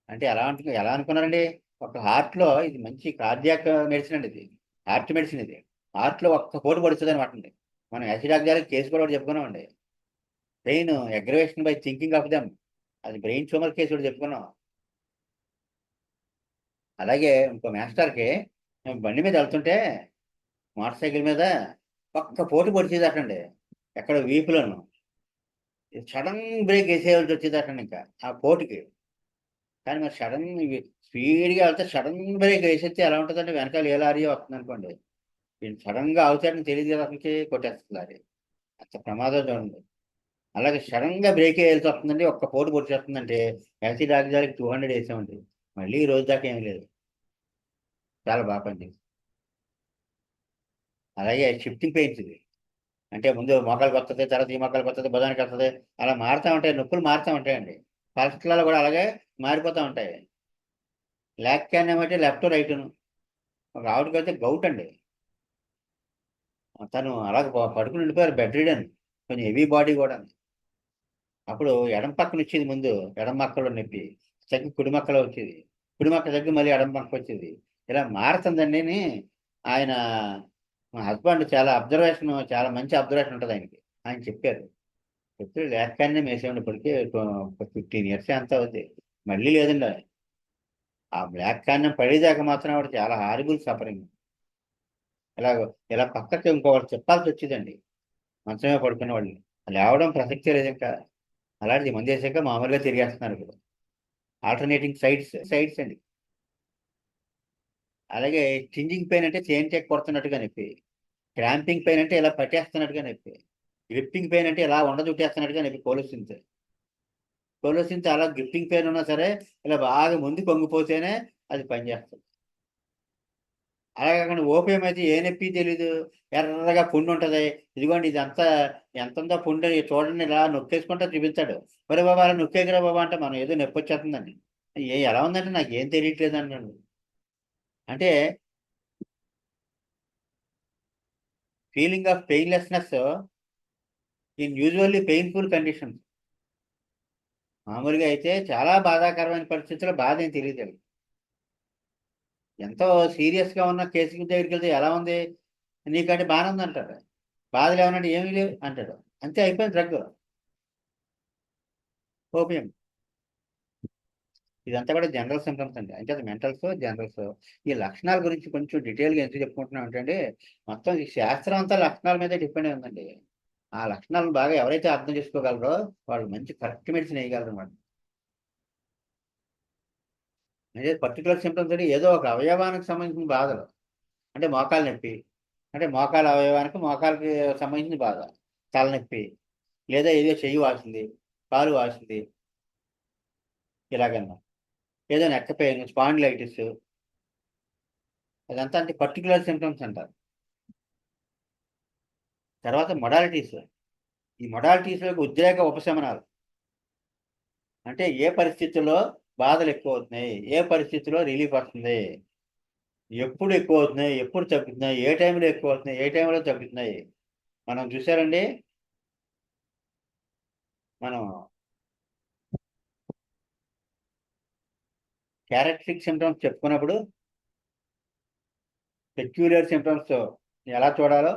Speaker 1: అంటే ఎలా అనుకున్నారండి, ఒక హార్ట్లో ఇది మంచి కార్డియాక్ మెడిసిన్ అండి, ఇది హార్ట్ మెడిసిన్. ఇది హార్ట్లో ఒక్క పోటు పడుతుంది అనమాట అండి. మనం యాసిడ్ ఆక్సిజన్ కేసు కూడా ఒకటి చెప్పుకున్నామండి. Brain aggravation by thinking of them, అది బ్రెయిన్ ట్యూమర్ కేసు కూడా చెప్పుకున్నాం. అలాగే ఇంకో మాస్టర్కి మేము బండి మీద వెళ్తుంటే మోటార్ సైకిల్ మీద ఒక్క పోటు పొడిచేదటండి, ఎక్కడ వీపులోను. సడన్ బ్రేక్ వేసేయాల్సి వచ్చేదటండి ఇంకా ఆ పోటుకి. కానీ మరి సడన్ స్పీడ్గా వెళ్తే సడన్ బ్రేక్ వేసేస్తే ఎలా ఉంటుందంటే వెనకాల ఏ లారీ వస్తుంది అనుకోండి, సడన్గా అవుతాడని తెలియదు కదా అతనికి, కొట్టేస్తుంది లారీ. అంత ప్రమాదం చూడండి. అలాగే సడన్గా బ్రేక్ వేయాల్సి వస్తుందండి, ఒక్క పోటు పొడిచేస్తుందంటే ఎల్సీ డాక్టర్కి 200 వేసామండి. మళ్ళీ ఈ రోజు దాకా ఏం లేదు. చాలా బాగా పనిచేసింది. అలాగే షిఫ్టింగ్ పెయిన్స్ ఇది, అంటే ముందు మోకాలకు వస్తుంది, తర్వాత ఈ మోకాలకు వస్తుంది, బుధానికి వస్తుంది, అలా మారుతూ ఉంటాయి, నొప్పులు మారుతూ ఉంటాయండి. పల్స్లలో కూడా అలాగే మారిపోతూ ఉంటాయి. లెగ్ క్యాన్ ఏమంటే లెఫ్ట్ రైట్ను. ఒక ఆవిడకైతే గౌట్ అండి, తను అలాగ పడుకుని ఉండిపోయారు, బెడ్ రీడన్, కొంచెం హెవీ బాడీ కూడా. అప్పుడు ఎడం పక్కన వచ్చేది ముందు, ఎడం మక్కలో నొప్పి తగ్గి కుడి మక్కలో వచ్చేది, కుడి మక్క తగ్గి మళ్ళీ ఎడం పక్క వచ్చేది. ఇలా మారుతుందండి అని ఆయన, మా హస్బెండ్ చాలా అబ్జర్వేషన్, చాలా మంచి అబ్జర్వేషన్ ఉంటుంది ఆయనకి. ఆయన చెప్పారు, చెప్తే లేకనే మేసేవాడి ఇప్పటికీ 15 years ఎంత అవుద్ది. మళ్ళీ లేదండి, ఆ బ్లాక్ కాన్యం పడేదాకా మాత్రం ఆవిడ చాలా హారిబుల్ సఫరింగ్. ఇలా ఇలా పక్కకి ఇంకొకటి చెప్పాల్సి వచ్చేదండి, మంచమే పడుకునే వాళ్ళు లేవడం ప్రసక్తే లేదు ఇంకా. అలాంటిది మంది వేసాక మామూలుగా తిరిగేస్తున్నారు ఇప్పుడు, ఆల్టర్నేటింగ్ సైడ్స్ అండి. అలాగే చింజింగ్ పెయిన్ అంటే చేన్ టెక్ కొడుతున్నట్టుగా నొప్పి, క్రాంపింగ్ పెయిన్ అంటే ఇలా పట్టేస్తున్నట్టుగా నొప్పి, గ్రిప్పింగ్ పెయిన్ అంటే ఇలా చుట్టేస్తున్నట్టుగా నొప్పి. కోలోసిన్తో అలా గ్రిప్పింగ్ పెయిన్ ఉన్నా సరే ఇలా బాగా ముందు పొంగిపోతేనే అది పనిచేస్తుంది. అలాగే కాకుండా ఓపీఎం అయితే ఏ నొప్పి తెలీదు, ఎర్రగా పుండు ఉంటుంది, ఇదిగోండి ఇదంతా ఎంత ఉందో పుండు చూడండి, ఇలా నొక్కేసుకుంటా చూపించాడు. మరి బాబా అలా నొక్కేదిరా బాబా అంటే మనం ఏదో నొప్పి వచ్చేస్తుందండి, ఎలా ఉందంటే నాకు ఏం తెలియట్లేదు అన్నాడు. అంటే feeling of painlessness in usually painful conditions. మామూలుగా అయితే చాలా బాధాకరమైన పరిస్థితుల్లో బాధ ఏం తెలియదు. ఎంతో సీరియస్గా ఉన్న కేసు దగ్గరికి వెళ్తే ఎలా ఉంది నీకంటే బాగానే ఉంది అంటాడు, బాధలు ఏమన్నాడు ఏమీ లేవు అంటాడు, అంతే అయిపోయింది డ్రగ్, ఓపియం. ఇదంతా కూడా జనరల్ సిమ్టమ్స్ అండి, అంటే మెంటల్స్ జనరల్స్. ఈ లక్షణాల గురించి కొంచెం డీటెయిల్గా ఎందుకు చెప్పుకుంటున్నాం అంటే, మొత్తం ఈ శాస్త్రం అంతా లక్షణాల మీదే డిపెండ్ అయి ఉందండి. ఆ లక్షణాలను బాగా ఎవరైతే అర్థం చేసుకోగలరో వాళ్ళు మంచి కరెక్ట్ మెడిసిన్ వేయగలరు అన్నమాట. అంటే పర్టికులర్ సిమ్టమ్స్ అంటే ఏదో ఒక అవయవానికి సంబంధించిన బాధలు, అంటే మోకాలు నొప్పి, అంటే మోకాల అవయవానికి మోకాలకి సంబంధించిన బాధ, తలనొప్పి, లేదా ఏదో చెయ్యి వాసింది, కాలు వాసింది, ఇలాగన్నా, ఏదో నెక్క పెయిన్, స్పాండిలైటిస్, అదంతా అంటే పర్టికులర్ సిమ్టమ్స్ అంటారు. తర్వాత మొడాలిటీస్, ఈ మొడాలిటీస్లోకి ఉద్రేక ఉపశమనాలు, అంటే ఏ పరిస్థితుల్లో బాధలు ఎక్కువ అవుతున్నాయి, ఏ పరిస్థితిలో రిలీఫ్ వస్తుంది, ఎప్పుడు ఎక్కువ అవుతున్నాయి, ఎప్పుడు తగ్గుతున్నాయి, ఏ టైంలో ఎక్కువ అవుతున్నాయి, ఏ టైంలో తగ్గుతున్నాయి. మనం చూసారండి, మనం క్యారెక్టరిస్టిక్ సిమ్టమ్స్ చెప్పుకున్నప్పుడు పెక్యులర్ సిమ్టమ్స్ ఎలా చూడాలో,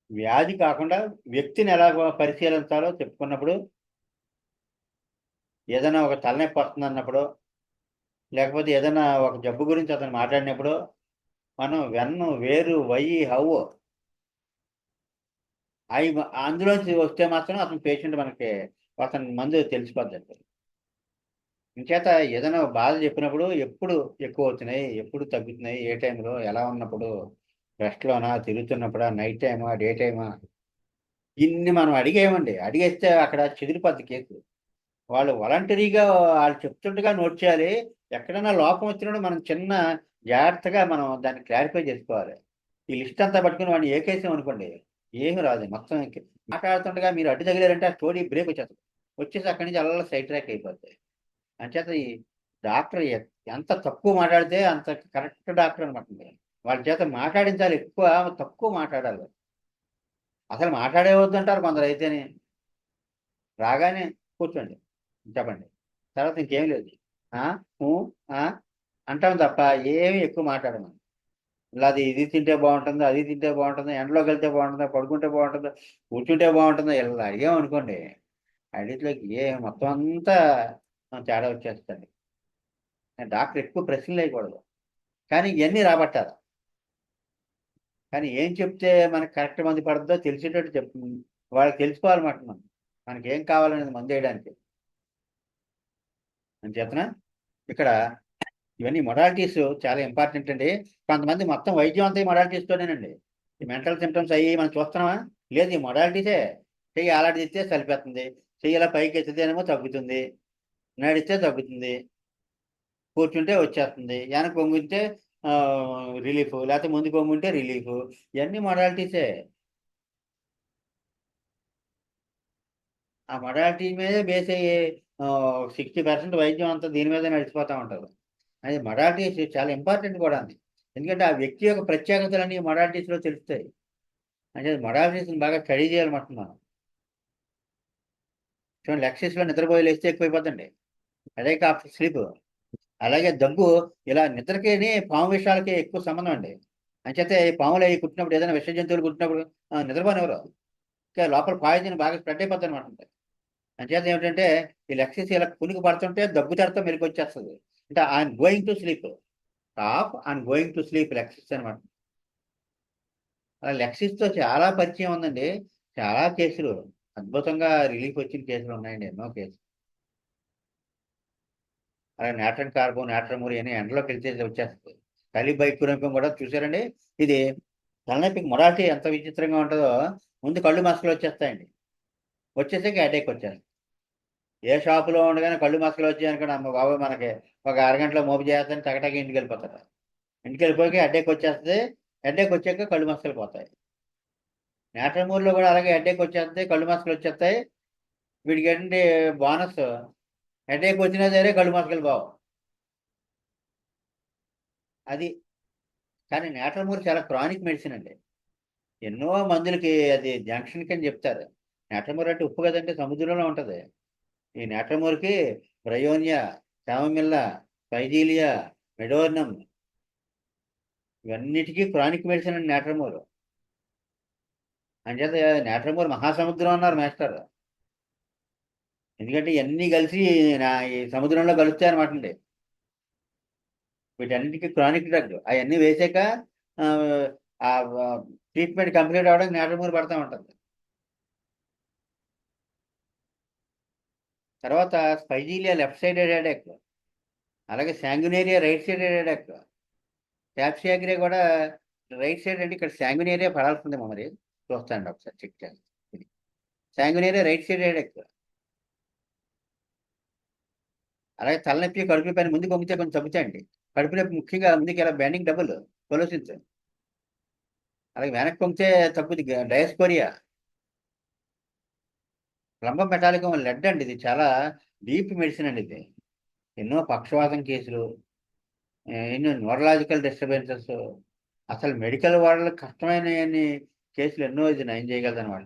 Speaker 1: వ్యాధి కాకుండా వ్యక్తిని ఎలా పరిశీలించాలో చెప్పుకున్నప్పుడు, ఏదైనా ఒక తలనొప్పి వస్తుంది అన్నప్పుడు, లేకపోతే ఏదైనా ఒక జబ్బు గురించి అతను మాట్లాడినప్పుడు, మనం వేరు వై హౌ అవి అందులోంచి వస్తే మాత్రం అతను పేషెంట్ మనకి అతని మందు తెలిసిపోద్దండి. ఇంచేత ఏదైనా బాధ చెప్పినప్పుడు ఎప్పుడు ఎక్కువ అవుతున్నాయి, ఎప్పుడు తగ్గుతున్నాయి, ఏ టైంలో ఎలా ఉన్నప్పుడు, రెస్ట్లోనా, తిరుగుతున్నప్పుడా, నైట్ టైమా, డే టైమా, ఇన్ని మనం అడిగేయమండి. అడిగేస్తే అక్కడ చెదిరిపోద్ది కేసు. వాళ్ళు వాలంటరీగా వాళ్ళు చెప్తుండగా నోట్ చేయాలి. ఎక్కడైనా లోపం వచ్చినప్పుడు మనం చిన్న జాగ్రత్తగా మనం దాన్ని క్లారిఫై చేసుకోవాలి. ఈ లిస్ట్ అంతా పట్టుకుని వాడిని ఏకేసామనుకోండి, ఏమి రాదు. మొత్తం మాట్లాడుతుండగా మీరు అడ్డు తగిలారంటే ఆ స్టోరీ బ్రేక్ వచ్చేస్తుంది. వచ్చేసి అక్కడి నుంచి అలా సైడ్ ట్రాక్ అయిపోద్ది. అంచేత ఈ డాక్టర్ ఎంత తక్కువ మాట్లాడితే అంత కరెక్ట్ డాక్టర్ అనమాట. వాళ్ళ చేత మాట్లాడించాలి, ఎక్కువ తక్కువ మాట్లాడాలి. అసలు మాట్లాడేవద్దు అంటారు కొందరు అయితేనే, రాగానే కూర్చోండి, చెప్పండి, తర్వాత ఇంకేం లేదు, ఆ, ఊ, ఆ అంటాం తప్ప ఏమి ఎక్కువ మాట్లాడము. ఇలా అది ఇది తింటే బాగుంటుంది, అది తింటే బాగుంటుంది, ఎండలోకి వెళ్తే బాగుంటుందా, పడుకుంటే బాగుంటుందా, కూర్చుంటే బాగుంటుందా, ఇలా అడిగామనుకోండి, అడిట్లోకి మొత్తం అంతా తేడా వచ్చేస్తుంది. డాక్టర్ ఎక్కువ ప్రశ్నలు వేయకూడదు, కానీ ఇవన్నీ రాబట్టాలి. కానీ ఏం చెప్తే మనకు కరెక్ట్ మందు పడుతుందో తెలిసేటట్టు చెప్తుంది, వాళ్ళకి తెలుసుకోవాలన్నమాట. మనకి ఏం కావాలనేది మందు వేయడానికి అని చేతన ఇక్కడ ఇవన్నీ మొడాలిటీస్ చాలా ఇంపార్టెంట్ అండి. కొంతమంది మొత్తం వైద్యం అంతా ఈ మొడాలిటీస్తోనేనండి. ఈ మెంటల్ సిమ్టమ్స్ అయ్యి మనం చూస్తున్నామా? లేదు, ఈ మొడాలిటీసే. చెయ్యి ఆలాడితే చలిపోతుంది, చెయ్యి ఇలా పైకి ఎత్తితేనేమో తగ్గుతుంది, నడిస్తే తగ్గుతుంది, కూర్చుంటే వచ్చేస్తుంది, వెనక పొంగితే రిలీఫ్, లేకపోతే ముందు పొంగుంటే రిలీఫ్. ఇవన్నీ మొడాలిటీసే. ఆ మొడాలిటీ మీదే బేస్ అయ్యి 60% వైద్యం అంతా దీని మీద నడిచిపోతూ ఉంటారు. అది మొడాలిటీస్ చాలా ఇంపార్టెంట్ కూడా అండి. ఎందుకంటే ఆ వ్యక్తి యొక్క ప్రత్యేకతలన్నీ మొడాలిటీస్లో తెలుస్తాయి. అంటే మొడాలిటీస్ని బాగా స్టడీ చేయాలన్నమాట మనం. చూడండి, లెక్సెస్లో నిద్రపోయి లేస్తే ఎక్కువైపోతుంది, అదే ఆఫ్టర్ స్లీప్. అలాగే దగ్గు ఇలా నిద్రకేని పాము విషయాలకి ఎక్కువ సంబంధం అండి. అంచేతే పాములు అవి కుట్టినప్పుడు, ఏదైనా విష జంతువులు కుట్టినప్పుడు నిద్రపోనివ్వరు, ఇంకా లోపల పాయిజన్ బాగా స్ప్రెడ్ అయిపోతుంది అనమాట. అంచేత ఏమిటంటే ఈ లెక్సెస్ ఇలా కునికి పడుతుంటే దగ్గు తెరతో మెరుగు వచ్చేస్తుంది. అంటే ఆయన going to sleep, top and going to sleep lexis అనమాట. అలా లెక్సిస్తో చాలా పరిచయం ఉందండి. చాలా కేసులు అద్భుతంగా రిలీఫ్ వచ్చిన కేసులు ఉన్నాయండి, ఎన్నో కేసులు. అలాగే నాట్రన్ కార్బన్, నాట్రమూరి అని ఎండలోకి వెళ్తే వచ్చేస్తుంది. కలిబైకురంకం కూడా చూసారండి. ఇది తలనొప్పికి మొరాటి ఎంత విచిత్రంగా ఉంటుందో, ముందు కళ్ళు మసకలు వచ్చేస్తాయండి, వచ్చేసాక హెడేక్ వచ్చేస్తుంది. ఏ షాపులో ఉండగానే కళ్ళు మసకలు వచ్చాయనుకోండి, అమ్మ బాబు మనకి ఒక అరగంటలో మోపు చేస్తాను, టగటగా ఇంటికి వెళ్ళిపోతారు. ఇంటికి వెళ్ళిపోయి హెడేక్ వచ్చేస్తుంది, హెడేక్ వచ్చాక కళ్ళు మసకలు పోతాయి. నేట్రమూర్లో కూడా అలాగే హెడేక్ వచ్చేస్తాయి, కళ్ళు మసకలు వచ్చేస్తాయి. వీడికి ఏంటంటే బోనస్, హెడేక్ వచ్చినా సరే కళ్ళు మసకలు బావు. అది కానీ నేట్రమూర్ చాలా క్రానిక్ మెడిసిన్ అండి. ఎన్నో మందులకి అది జంక్షన్ అని చెప్తారు. నేట్రమూర్ అంటే ఉప్పు కదంటే సముద్రంలో ఉంటుంది. ఈ నేట్రమూర్కి బ్రయోనియా, టామమిల్లా, ఫైజీలియా, మెడోర్నం ఇవన్నిటికీ క్రానిక్ మెడిసిన్ అండి నేట్రమూర్. అంచేత నేట్రమూర్ మహాసముద్రం అన్నారు మాస్టర్. ఎందుకంటే ఇవన్నీ కలిసి ఈ సముద్రంలో కలుస్తాయి అనమాట అండి. వీటన్నిటికీ క్రానిక్ డ్రగ్ అవన్నీ వేసాక ఆ ట్రీట్మెంట్ కంప్లీట్ అవ్వడానికి నేట్రమూర్ పడతా ఉంటుంది. తర్వాత స్పైజీలియా లెఫ్ట్ సైడెడ్ హెడేక్, అలాగే శాంగునేరియా రైట్ సైడెడ్ హెడేక్. ట్యాప్సియాగ్రే కూడా రైట్ సైడ్ అంటే ఇక్కడ శాంగునేరియా పడాల్సిందేమో, మరి చూస్తానండి ఒకసారి చెక్ చేస్తాను. ఇది శాంగునేరియా రైట్ సైడ్ హెడేక్. అలాగే తలనొప్పి, కడుపుల పైన ముందుకు వంగితే కొంచెం తగ్గుతాయండి. కడుపు నొప్పి ముఖ్యంగా ముందుకు ఇలా బెండింగ్ డబుల్ కొలోసిన్స్. అలాగే వెనక్కి వంగితే తగ్గుద్ది డయాస్కోరియా. ప్లంబం మెటాలికం లెడ్ అండి, ఇది చాలా డీప్ మెడిసిన్ అండి. ఇది ఎన్నో పక్షవాతం కేసులు, ఎన్నో న్యూరలాజికల్ డిస్టర్బెన్సెస్, అసలు మెడికల్ వాళ్ళకి కష్టమైన కేసులు ఎన్నో ఇది నయం చేయగలదు అనమాట.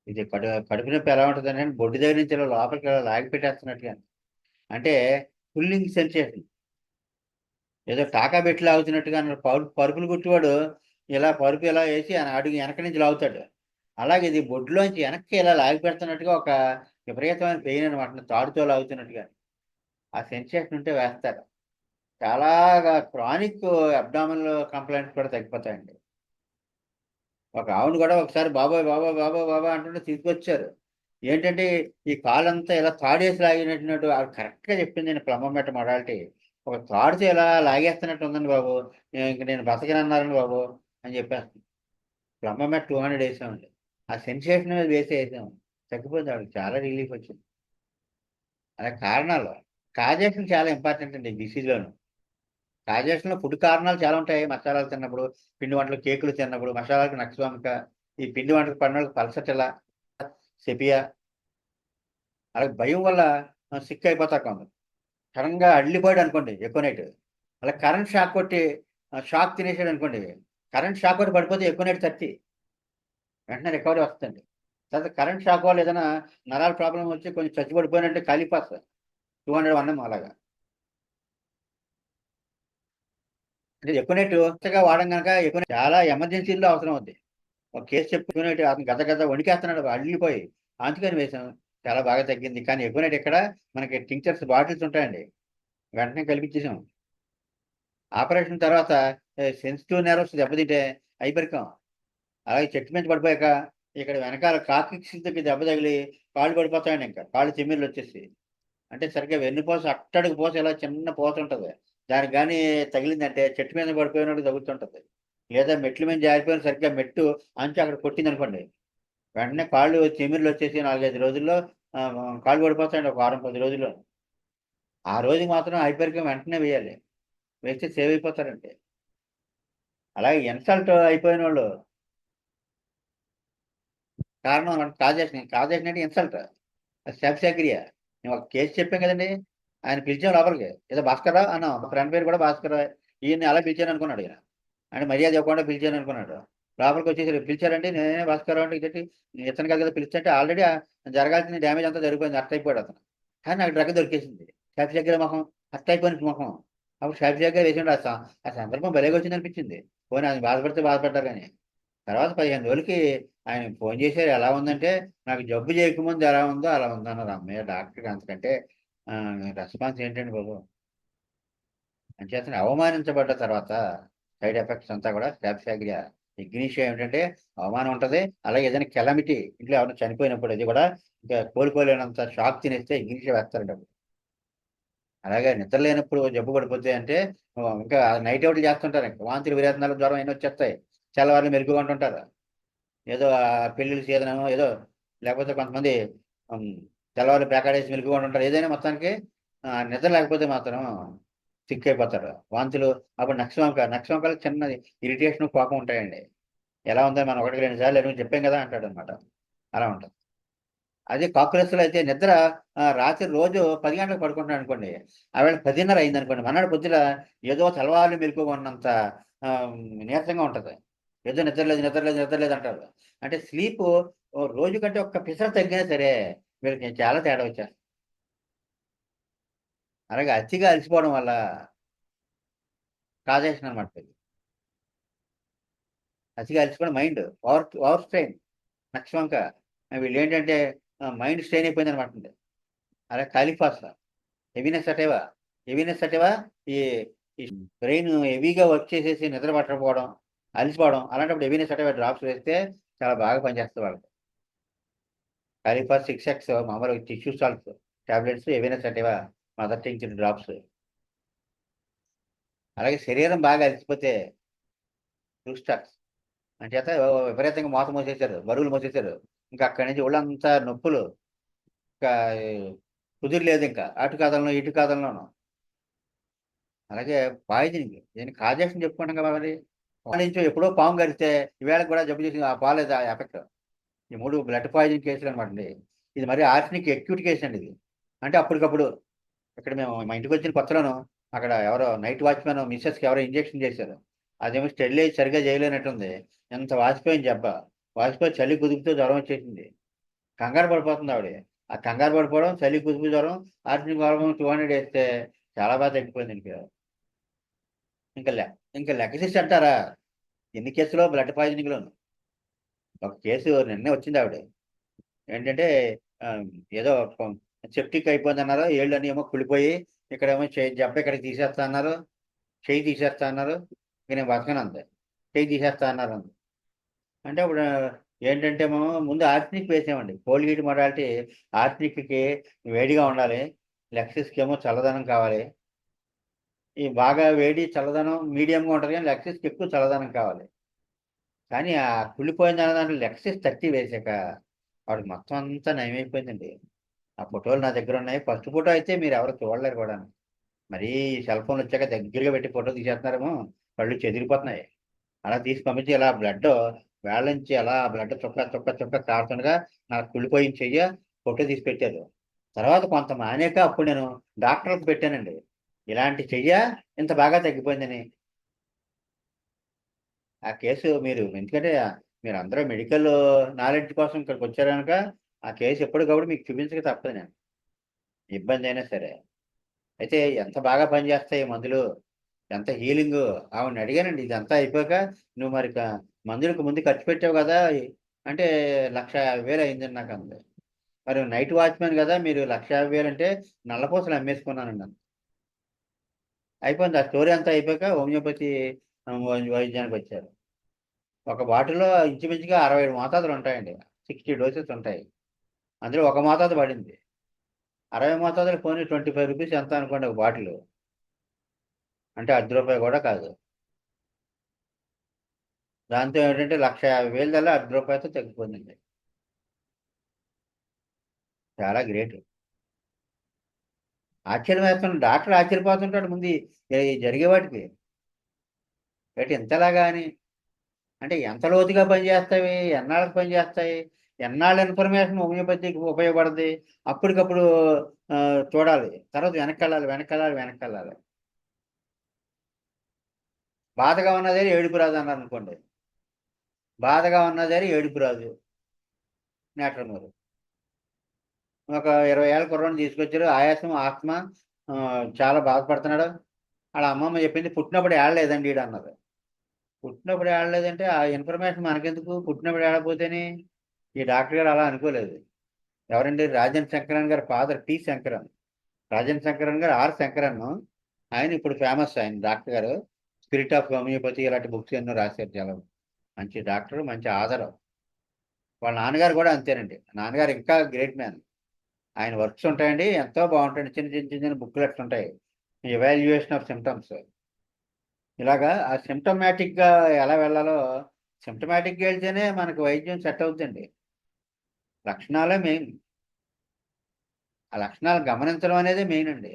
Speaker 1: ఇది కడుపు నొప్పి ఎలా ఉంటుందని బొడ్డు దగ్గర నుంచి ఇలా లోపలికి ఇలా లాగి పెట్టేస్తున్నట్టుగా, అంటే పుల్లింగ్ సెన్సేషన్, ఏదో టాకా పెట్టి లాగుతున్నట్టుగా. పరుపులు కుట్టివాడు ఇలా పరుపు ఇలా వేసి అడుగు వెనక నుంచి లాగుతాడు, అలాగే ఇది బొడ్డులోంచి వెనక్కి ఇలా లాగి పెడుతున్నట్టుగా ఒక విపరీతమైన పెయిన్ అనమాట, తాడుతో లాగుతున్నట్టుగా. ఆ సెన్సేషన్ ఉంటే వేస్తారు. చాలా క్రానిక్ అబ్డామినల్ కంప్లైంట్స్ కూడా తగ్గిపోతాయండి. ఒక ఆవును కూడా ఒకసారి బాబాయ్ బాబా బాబా బాబా అంటుంటే తీసుకొచ్చారు. ఏంటంటే ఈ కాలంతా ఇలా తాడేసి లాగినట్టు అది కరెక్ట్గా చెప్పింది. నేను ప్లంబం మొడాలిటీ ఒక తాడుతో ఇలా లాగేస్తున్నట్టు ఉందండి బాబు, ఇంక నేను బతకనన్నారండి బాబు అని చెప్పేస్తాను. ప్లంబం 200 వేసామండి, ఆ సెన్సేషన్ మీద వేసి వేసాము, తగ్గిపోయింది, ఆవిడకి చాలా రిలీఫ్ వచ్చింది. అలా కారణాలు, కాజేషన్ చాలా ఇంపార్టెంట్ అండి డిసీజ్లోను. కాజేషన్లో ఫుడ్ కారణాలు చాలా ఉంటాయి. మసాలాలు తిన్నప్పుడు, పిండి వంటలు, కేకులు తిన్నప్పుడు, మసాలాలకు నక్సవామిక, ఈ పిండి వంటలు పడిన వాళ్ళకి పల్సటిల, సెపియా. అలాగే భయం వల్ల సిక్ అయిపోతారు కొందరు. సడన్గా అడ్లిపోయాడు అనుకోండి ఎక్కువ నైట్, అలా కరెంట్ షాక్ కొట్టి షాక్ తినేసాడు అనుకోండి, కరెంట్ షాక్ కొట్టి పడిపోతే ఎక్కువ నైట్ 30 వెంటనే రికవరీ వస్తుంది. తర్వాత కరెంట్ షాక్ వల్ల ఏదైనా నరాల ప్రాబ్లం వచ్చి కొంచెం చచ్చిపడిపోయినట్టే కాలిపోతుంది, 200 1 అలాగా. అంటే ఎక్కువ నైట్ కొత్తగా వాడడం కనుక ఎక్కువ చాలా ఎమర్జెన్సీల్లో అవసరం అవుద్ది. ఒక కేసు చెప్పుకునే అతను గద గద వణికేస్తున్నాడు అల్లిపోయి, అందుకని వేసాం, చాలా బాగా తగ్గింది. కానీ ఎక్కువ నైట్ ఇక్కడ మనకి టింక్చర్స్ బాటిల్స్ ఉంటాయండి, వెంటనే కలిపించేసాం. ఆపరేషన్ తర్వాత సెన్సిటివ్ నెర్వ్స్ దెబ్బతింటే అయిపరికాం. అలాగే చెట్టు మీద పడిపోయాక ఇక్కడ వెనకాల కాకికి దెబ్బ తగిలి కాళ్ళు పడిపోతాయండి, ఇంకా కాళ్ళు తిమ్మిర్లు వచ్చేసి. అంటే సరిగ్గా వెన్నుపూస అట్టడుగు పూస ఇలా చిన్న పూస ఉంటుంది, దానికి కానీ తగిలిందంటే చెట్టు మీద పడిపోయినట్టు తగులుతుంటుంది. లేదా మెట్ల మీద జారిపోయిన సరిగ్గా మెట్టు అంచు అక్కడ కొట్టింది అనుకోండి, వెంటనే కాళ్ళు తిమ్మిర్లు వచ్చేసి 4-5 రోజుల్లో కాళ్ళు పడిపోతాయండి, ఒక వారం 10 రోజుల్లో. ఆ రోజుకి మాత్రం హైపర్కి వెంటనే వేయాలి, వేస్తే సేవ్ అయిపోతారండి. అలాగే ఇన్సల్ట్ అయిపోయిన వాళ్ళు కారణం కాజేషన్ అంటే ఇన్సల్ట్, శాపశాక్రియ. నేను ఒక కేసు చెప్పాను కదండి, ఆయన పిలిచాం లోపలికి, ఏదో భాస్కర్రావు అన్నాం, మా ఫ్రెండ్ పేరు కూడా భాస్కర్రావు. ఈయన్ని అలా పిలిచాను అనుకున్నాడు ఈయన, అంటే మర్యాద ఇవ్వకుండా పిలిచాను అనుకున్నాడు. లోపలికి వచ్చేసి పిలిచారండి, నేనే భాస్కర్రావు అంటే ఇదేంటి ఇతను కాదు కదా పిలిస్తే, ఆల్రెడీ జరగాల్సిన డ్యామేజ్ అంతా జరిగిపోయింది, అర్థ అయిపోయాడు అతను. కానీ నాకు డ్రగ్ దొరికేసింది, శాపశాక్రియ ముఖం, అర్థ అయిపోయిన ముఖం. అప్పుడు శాపశాక్రియ వేసి ఆ సందర్భం భలేగా వచ్చింది అనిపించింది. పోనీ ఆయన బాధపడితే బాధపడ్డారు కానీ. తర్వాత 15 రోజులకి ఆయన ఫోన్ చేశారు, ఎలా ఉందంటే నాకు జబ్బు చేయకముందు ఎలా ఉందో అలా ఉందన్నారు. అమ్మయ్య డాక్టర్కి అంతకంటే రెస్పాన్స్ ఏంటండి బాబు. అంచేతనే అవమానించబడ్డ తర్వాత సైడ్ ఎఫెక్ట్స్ అంతా కూడా శాపశాగ్రియ. ఇగ్నీషియా ఏమిటంటే అవమానం ఉంటుంది, అలాగే ఏదైనా కెలమిటీ ఇంట్లో ఎవరైనా చనిపోయినప్పుడు అది కూడా ఇంకా కోలుకోలేనంత షాక్ తినేస్తే ఇగ్నీషియా వేస్తారండి అప్పుడు. అలాగే నిద్ర లేనప్పుడు జబ్బు పడిపోతే అంటే ఇంకా నైట్ అవుట్లు చేస్తుంటారు, ఇంకా వాంతులు విరేచనాలు జ్వరం అయినా వచ్చేస్తాయి, తెల్లవారులు మెరుగుగా ఉంటుంటారు. ఏదో పెళ్ళిళ్ళు సీజనమో ఏదో, లేకపోతే కొంతమంది తెల్లవారు పేకాడేసి మెలుగుగా ఉంటారు, ఏదైనా మొత్తానికి నిద్ర లేకపోతే మాత్రం సిక్ అయిపోతారు, వాంతులు. అప్పుడు నక్షవంకాలకు చిన్నది ఇరిటేషన్ కోపం ఉంటాయండి. ఎలా ఉందని మనం 1-2 సార్లు నువ్వు చెప్పాం కదా అంటాడు అనమాట, అలా ఉంటుంది. అదే కాక్రోచ్లో అయితే నిద్ర రాత్రి రోజు 10 గంటలకు పడుకుంటున్నాడు అనుకోండి, ఆవేళ 10:30 అయింది అనుకోండి, మన్నాడు పొద్దున ఏదో తెల్లవారులు మెలుగుగా ఉన్నంత నీరసంగా ఉంటుంది. ఏదో నిద్రలేదు అంటారు. అంటే స్లీప్ రోజు కంటే ఒక్క పిసర తగ్గినా సరే వీళ్ళకి చాలా తేడా వచ్చేస్తుంది. అలాగే అతిగా అలసిపోవడం వల్ల కాజేషన్ అనమాట ఇది. అతిగా అలసిపోవడం మైండ్ ఓవర్ స్ట్రెయిన్, నక్షవంక. వీళ్ళు ఏంటంటే మైండ్ స్ట్రెయిన్ అయిపోయింది అనమాట. అలాగే కాలిఫాస్, హెవీనెస్ అటేవా ఈ ఈ బ్రెయిన్ హెవీగా వర్క్ చేసేసి నిద్ర పట్టకపోవడం, అలసిపోవడం, అలాంటప్పుడు హెవీనెస్ అటేవా డ్రాప్స్ వేస్తే చాలా బాగా పనిచేస్తుంది వాళ్ళకి. కాలిఫాస్ 6x మామూలు టిష్యూ సాల్ట్స్ టాబ్లెట్స్, హెవీనెస్ అటేవా మదర్ టింక్చర్ డ్రాప్స్. అలాగే శరీరం బాగా అలసిపోతే స్టాక్స్ అంచేత విపరీతంగా మోత మోసేశారు, బరువులు మోసేశారు, ఇంకా అక్కడి నుంచి ఒళ్ళంతా నొప్పులు, ఇంకా కుదిరలేదు, ఇంకా అటు కథలను ఇటు కథలను. అలాగే పాయిజనింగ్, నేను కాజేషన్ చెప్పుకుంటాం కదా మరి, పాలు నుంచి ఎప్పుడో పాము కరిస్తే ఈవేళ కూడా జబ్బు చేసి ఆ పాలేదు ఆ ఎఫెక్ట్. ఈ 3 బ్లడ్ పాయిజన్ కేసులు అనమాట అండి. ఇది మరి ఆర్సనిక్ అక్యూట్ కేసు అండి ఇది. అంటే అప్పటికప్పుడు ఇక్కడ మేము మా ఇంటికి వచ్చిన కొత్తలోను అక్కడ ఎవరో నైట్ వాచ్మెన్ మిస్సెస్కి ఎవరో ఇంజెక్షన్ చేశారు, అదేమో స్టెరిలైజ్ సరిగ్గా చేయలేనట్టుంది, ఎంత వాసిపోయింది జబ్బ, వాసిపోయి చలి కుదుపుతూ జ్వరం వచ్చేసింది. కంగారు పడిపోతుంది ఆవిడ, ఆ కంగారు పడిపోవడం, చలి కుదుపు జ్వరం, ఆర్సనిక్ హార్మోన్ 200 వేస్తే చాలా బాగా తగ్గిపోయింది. ఇంకా ఇంకా లెక్కసిస్ అంటారా, ఎన్ని కేసులో బ్లడ్ పాయిజనింగ్లోను. ఒక కేసు నిన్నే వచ్చింది ఆవిడ, ఏంటంటే ఏదో సెప్టిక్ అయిపోయింది అన్నారు, ఏళ్ళు అని ఏమో కుళ్ళిపోయి ఇక్కడేమో జబ్బ ఇక్కడికి తీసేస్తా అన్నారు, చెయ్యి తీసేస్తా అన్నారు, ఇక నేను బతకను అంతే, చెయ్యి తీసేస్తా అన్నారు అంది. అంటే ఇప్పుడు ఏంటంటే మేము ముందు ఆర్సనిక్ వేసామండి, కోల్డ్ హీట్ మొడాలిటీ. ఆర్సనిక్కి వేడిగా ఉండాలి, లెక్సిస్కి ఏమో చల్లదనం కావాలి. ఈ బాగా వేడి చల్లదనం మీడియంగా ఉంటుంది, కానీ లెక్సిస్కి ఎక్కువ చల్లదనం కావాలి. కానీ ఆ కుళ్ళిపోయిన దాంట్లో లెక్సిస్ 30 వేసాక వాడికి మొత్తం అంతా నయమైపోయిందండి. ఆ ఫోటోలు నా దగ్గర ఉన్నాయి, ఫస్ట్ ఫోటో అయితే మీరు ఎవరు చూడలేరు కూడా. మరీ సెల్ ఫోన్ వచ్చాక దగ్గరగా పెట్టి ఫోటో తీసేస్తున్నారేమో, కళ్ళు చెదిరిపోతున్నాయి. అలా తీసి పంపించి ఇలా బ్లడ్ వేళ్ళ నుంచి అలా బ్లడ్ చుక్క కారుతుండగా నాకు కుళ్ళిపోయిన చెయ్య ఫోటో తీసి పెట్టారు. తర్వాత కొంత మానేక అప్పుడు నేను డాక్టర్లకు పెట్టానండి, ఇలాంటి చెయ్య ఇంత బాగా తగ్గిపోయిందని. ఆ కేసు మీరు ఎందుకంటే మీరు అందరూ మెడికల్ నాలెడ్జ్ కోసం ఇక్కడికి వచ్చారు కనుక ఆ కేసు ఎప్పటికప్పుడు మీకు చూపించక తప్పదు నేను, ఇబ్బంది అయినా సరే. అయితే ఎంత బాగా పనిచేస్తాయి మందులు, ఎంత హీలింగ్. ఆవిడని అడిగానండి, ఇదంతా అయిపోయాక నువ్వు మరి మందులకు ముందు ఖర్చు పెట్టావు కదా అంటే 1,50,000 అయిందండి నాకు అంది. మరి నైట్ వాచ్మెన్ కదా మీరు 1,50,000 అంటే నల్లపూసలు అమ్మేసుకున్నానండి. అయిపోయింది. ఆ స్టోరీ అంతా అయిపోయాక హోమియోపతి వైద్యానికి వచ్చారు. ఒక బాటిల్లో ఇంచుమించుగా 67 మోతాదులు ఉంటాయండి. 60 డోసెస్ ఉంటాయి. అందులో ఒక మోతాదు పడింది. 60 మోతాదులు పోనీ ₹25 ఎంత అనుకోండి ఒక బాటిల్. అంటే రూ. 10 కూడా కాదు. దాంతో ఏంటంటే ₹1,50,000 కల్లా రూ. 10తో తగ్గిపోయిందండి. చాలా గ్రేట్. ఆశ్చర్యం వేస్తుంది. డాక్టర్ ఆశ్చర్యపోతుంటాడు ముందు జరిగే వాటికి. ఏంటి ఇంతలాగా అని. అంటే ఎంత లోతుగా పనిచేస్తాయి, ఎన్నాళ్ళకి పనిచేస్తాయి, ఎన్నాళ్ళ ఇన్ఫర్మేషన్ హోమియోపతికి ఉపయోగపడుతుంది. అప్పటికప్పుడు చూడాలి. తర్వాత వెనక్కెళ్ళాలి, వెనక్కెళ్ళాలి, వెనక్కెళ్ళాలి. బాధగా ఉన్నదే ఏడుపు రాదు అన్నారు అనుకోండి. బాధగా ఉన్నదే ఏడుపు రాదు. నేట్రమూరు ఒక 20 ఏళ్ళ కుర్రాడిని తీసుకొచ్చారు. ఆయాసం, ఆస్మా, చాలా బాధపడుతున్నాడు. వాళ్ళ అమ్మమ్మ చెప్పింది పుట్టినప్పుడు ఏడలేదండి ఈడు అన్నది. పుట్టినప్పుడు ఏడలేదంటే ఆ ఇన్ఫర్మేషన్ మనకెందుకు? పుట్టినప్పుడు ఏడకపోతేనే. ఈ డాక్టర్ గారు అలా అనుకోలేదు. ఎవరండి? రాజన్ శంకరన్ గారి ఫాదర్ టి శంకరన్. రాజన్ శంకరన్ గారు ఆర్ శంకరన్. ఆయన ఇప్పుడు ఫేమస్. ఆయన డాక్టర్ గారు స్పిరిట్ ఆఫ్ హోమియోపతి ఇలాంటి బుక్స్ ఎన్నో రాశారు. చాలా మంచి డాక్టర్, మంచి ఆధారం. వాళ్ళ నాన్నగారు కూడా అంతేనండి. నాన్నగారు ఇంకా గ్రేట్ మ్యాన్. ఆయన వర్క్స్ ఉంటాయండి, ఎంతో బాగుంటాయండి. చిన్న చిన్న చిన్న చిన్న బుక్లెట్స్ ఉంటాయి. Evaluation of symptoms. ఇలాగా ఆ సిమ్టమాటిక్గా ఎలా వెళ్ళాలో, సిమ్టమాటిక్గా వెళ్తేనే మనకు వైద్యం సెట్ అవుతుందండి. లక్షణాలే మెయిన్. ఆ లక్షణాలు గమనించడం అనేది మెయిన్ అండి.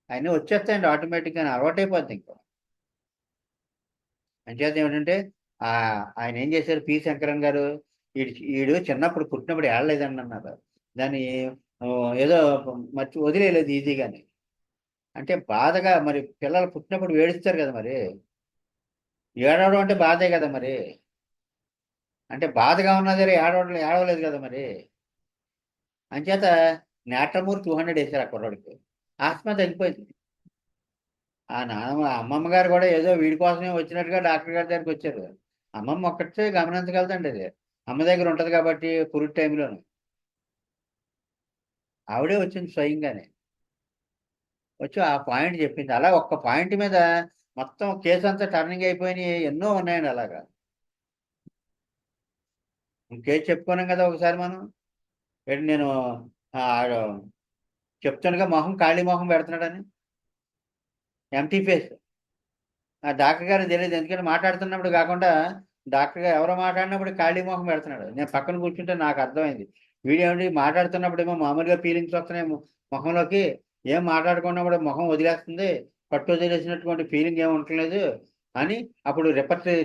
Speaker 1: అన్నీ వచ్చేస్తాయండి ఆటోమేటిక్గా, అలవాటైపోద్ది ఇంకా. అంచేత ఏమిటంటే ఆయన ఏం చేశారు పి శంకరన్ గారు, ఈడు చిన్నప్పుడు పుట్టినప్పుడు ఏడలేదండి అన్నారు. దాన్ని ఏదో వదిలేయలేదు ఈజీగాని. అంటే బాధగా మరి పిల్లలు పుట్టినప్పుడు ఏడుస్తారు కదా మరి. ఏడవడం అంటే బాధే కదా మరి. అంటే బాధగా ఉన్నది ఏడవలేదు కదా మరి. అంచేత నేట్రమూర్ 200 వేశారు ఆ కుర్రాడికి. ఆస్మా తగ్గిపోయింది. అమ్మమ్మ గారు కూడా ఏదో వీడి కోసమే వచ్చినట్టుగా డాక్టర్ గారి దగ్గరికి వచ్చారు. అమ్మమ్మ ఒక్కటే గమనించగలదండి అది. అమ్మ దగ్గర ఉంటది కాబట్టి పురుటి టైంలోను. ఆవిడే వచ్చింది స్వయంగానే. వచ్చి ఆ పాయింట్ చెప్పింది. అలా ఒక్క పాయింట్ మీద మొత్తం కేసు అంతా టర్నింగ్ అయిపోయినాయి. ఎన్నో ఉన్నాయండి అలాగా. కేసు చెప్పుకున్నాం కదా ఒకసారి మనం. ఏంటి నేను చెప్తానుగా మొహం ఖాళీ మొహం పెడుతున్నాడని. Empty face. ఆ డాక్టర్ గారికి తెలియదు. ఎందుకంటే మాట్లాడుతున్నప్పుడు కాకుండా డాక్టర్ గారు ఎవరో మాట్లాడినప్పుడు ఖాళీ మొహం పెడుతున్నాడు. నేను పక్కన కూర్చుంటే నాకు అర్థమైంది. వీడేమిటి మాట్లాడుతున్నప్పుడు ఏమో మామూలుగా ఫీలింగ్స్ వస్తున్నాయి మొహంలోకి. ఏం మాట్లాడుకున్నప్పుడు మొహం వదిలేస్తుంది. పట్టు వదిలేసినటువంటి ఫీలింగ్ ఏమి ఉండట్లేదు అని అప్పుడు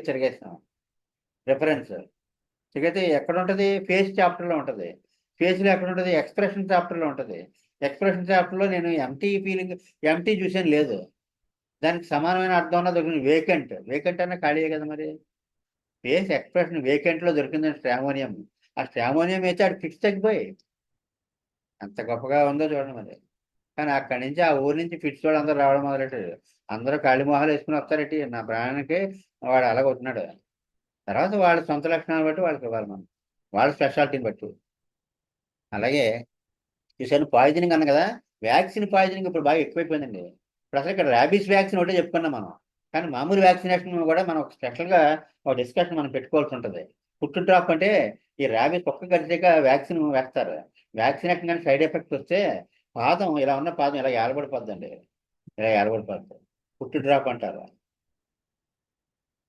Speaker 1: తిరిగేస్తాం. రిఫరెన్స్ తిరిగితే ఎక్కడ ఉంటుంది? ఫేస్ చాప్టర్లో ఉంటుంది. ఫేస్లో ఎక్కడ ఉంటుంది? ఎక్స్ప్రెషన్ చాప్టర్లో ఉంటుంది. ఎక్స్ప్రెషన్ చాప్టర్లో నేను ఎంటీ చూసాను లేదు. దానికి సమానమైన అర్థం ఉన్నది దొరికింది వేకెంట్. వేకెంట్ అన్న ఖాళీయే కదా మరి. ఫేస్ ఎక్స్ప్రెషన్ వేకెంట్లో దొరికిందని స్ట్రామోనియం. ఆ స్ట్రామోనియం అయితే ఆడు ఫిక్స్ తగ్గిపోయి ఎంత గొప్పగా ఉందో చూడండి మరి. కానీ అక్కడి నుంచి ఆ ఊరి నుంచి ఫిట్స్ వాళ్ళు అందరూ రావడం మొదలెట్టారు. అందరూ కాళీ మొహాలు వేసుకుని వస్తారటి. నా ప్రాణానికి వాడు అలాగ వస్తున్నాడు. తర్వాత వాళ్ళ సొంత లక్షణాలు బట్టి వాళ్ళకి ఇవ్వాలి మనం, వాళ్ళ స్పెషాలిటీని బట్టి. అలాగే చూసాను పాయిజనింగ్ అన్న కదా. వ్యాక్సిన్ పాయిజనింగ్ ఇప్పుడు బాగా ఎక్కువైపోయిందండి. ఇప్పుడు అసలు ఇక్కడ ర్యాబీస్ వ్యాక్సిన్ ఒకటే చెప్పుకున్నాం మనం. కానీ మామూలు వ్యాక్సినేషన్ కూడా మనం స్పెషల్గా ఒక డిస్కషన్ మనం పెట్టుకోవాల్సి ఉంటుంది. ఫుట్ డ్రాప్ అంటే ఈ ర్యాబీస్ ఒక్క గడిచాక వ్యాక్సిన్ వేస్తారు. వ్యాక్సినేషన్ కానీ సైడ్ ఎఫెక్ట్స్ వస్తే పాదం ఇలా ఉన్న పాదం ఇలా ఏర్పడిపోద్దండి. ఇలా ఏర్పడిపోద్ది. ఫుట్ డ్రాప్ అంటారు.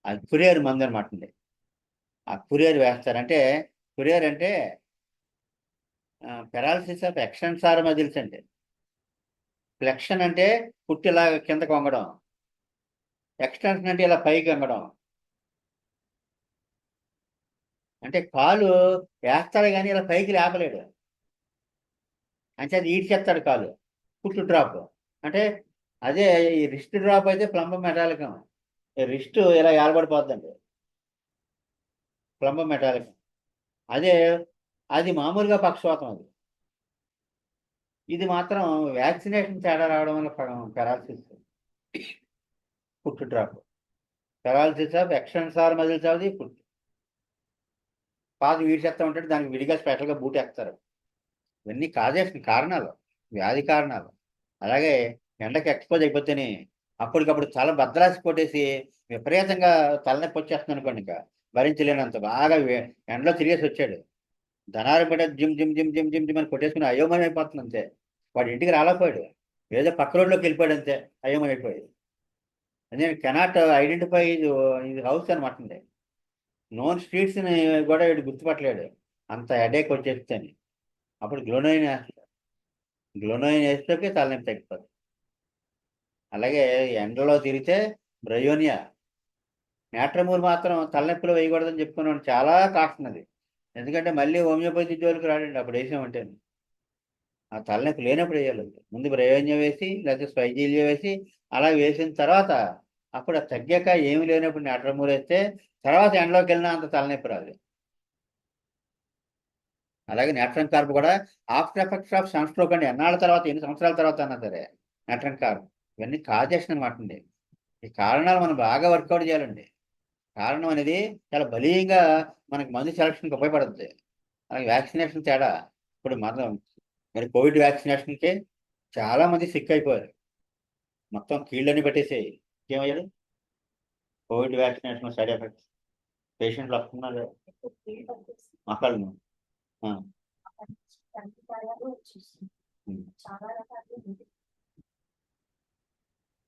Speaker 1: అది కురియర్ మందు అనమాట అండి. ఆ కురియర్ వేస్తారంటే, కురియర్ అంటే పెరాలసిస్ ఆఫ్ ఎక్స్టెన్సార్ మజిల్స్ అండి. ఫ్లెక్షన్ అంటే ఫుట్ ఇలా కిందకు వంగడం. ఎక్స్టెన్షన్ అంటే ఇలా పైకి వంగడం. అంటే కాలు వేస్తాడు కానీ ఇలా పైకి లేపలేడు. అంటే అది ఈడ్చేస్తాడు కాలు. ఫుట్ డ్రాప్ అంటే అదే. ఈ రిస్ట్ డ్రాప్ అయితే ప్లంబం మెటాలికం. రిస్ట్ ఇలా ఏర్పడిపోద్దండి. ప్లంబం మెటాలికం. అదే అది మామూలుగా పక్షవాతం. అది ఇది మాత్రం వ్యాక్సినేషన్ తేడా రావడం వల్ల paralysis, foot drop. Paralysis of extensor muscles of the foot. పాదం వీడ్చేస్తూ ఉంటాడు. దానికి విడిగా స్పెషల్గా బూట్ వేస్తారు. ఇవన్నీ కారణాలు, వ్యాధి కారణాలు. అలాగే ఎండకి ఎక్స్పోజ్ అయిపోతేనే అప్పటికప్పుడు తల బద్దలాసి కొట్టేసి విపరీతంగా తలనొప్పి వచ్చేస్తుంది అనుకోండి, ఇంకా భరించలేనంత బాగా ఎండలో తిరిగేసి వచ్చాడు. ధనాలు పడే gym gym gym gym gym gym అని కొట్టేసుకుని అయోమయం అయిపోతుంది అంతే. వాడు ఇంటికి రాలేకపోయాడు, ఏదో పక్క రోడ్లోకి వెళ్ళిపోయాడు అంతే, అయోమయం అయిపోయాడు. నేను కెనాట్ ఐడెంటిఫై ఇది హౌస్ అనమాట. నోన్ స్ట్రీట్స్ని కూడా వీడు గుర్తుపట్టలేడు, అంత హెడేక్ వచ్చేస్తే. అప్పుడు గ్లోనోయిన్ వేస్తాడు, గ్లోనోయిన్ వేస్తే తలనొప్పి తగ్గిపోతుంది. అలాగే ఎండలో తిరిగితే బ్రయోనియా, నేట్రమూర్ మాత్రం తలనొప్పిలో వేయకూడదని చెప్పుకున్నాను, చాలా కాస్ట్ అది. ఎందుకంటే మళ్ళీ హోమియోపతి జోలికి రాడండి అప్పుడు వేసామంటే. ఆ తలనొప్పి లేనప్పుడు వేయాలి, ముందు బ్రయోనియా వేసి లేకపోతే స్పైజీలియా వేసి అలా వేసిన తర్వాత అప్పుడు అది తగ్గాక ఏమి లేనప్పుడు నేట్రమూర్ వేస్తే తర్వాత ఎండలోకి వెళ్ళినా అంత తలనొప్పి రాదు. అలాగే నేట్రన్ కార్బ్ కూడా after effects of sun stroke అండి, ఎన్నాళ్ళ తర్వాత, ఎన్ని సంవత్సరాల తర్వాత అన్నా సరే నేట్రన్ కార్బ్ ఇవన్నీ కాజేషన్ అనమాట అండి. ఈ కారణాలు మనం బాగా వర్కౌట్ చేయాలండి. కారణం అనేది చాలా బలీయంగా మనకి మందు సెలక్షన్కి ఉపయోగపడుతుంది. అలాగే వ్యాక్సినేషన్ తేడా, ఇప్పుడు మరి కోవిడ్ వ్యాక్సినేషన్కి చాలా మంది సిక్ అయిపోయారు, మొత్తం కీళ్ళని పెట్టేసేయి. ఏమయ్యాడు? కోవిడ్ వ్యాక్సినేషన్ సైడ్ ఎఫెక్ట్స్ పేషెంట్లు వస్తున్నారు మొక్కలను.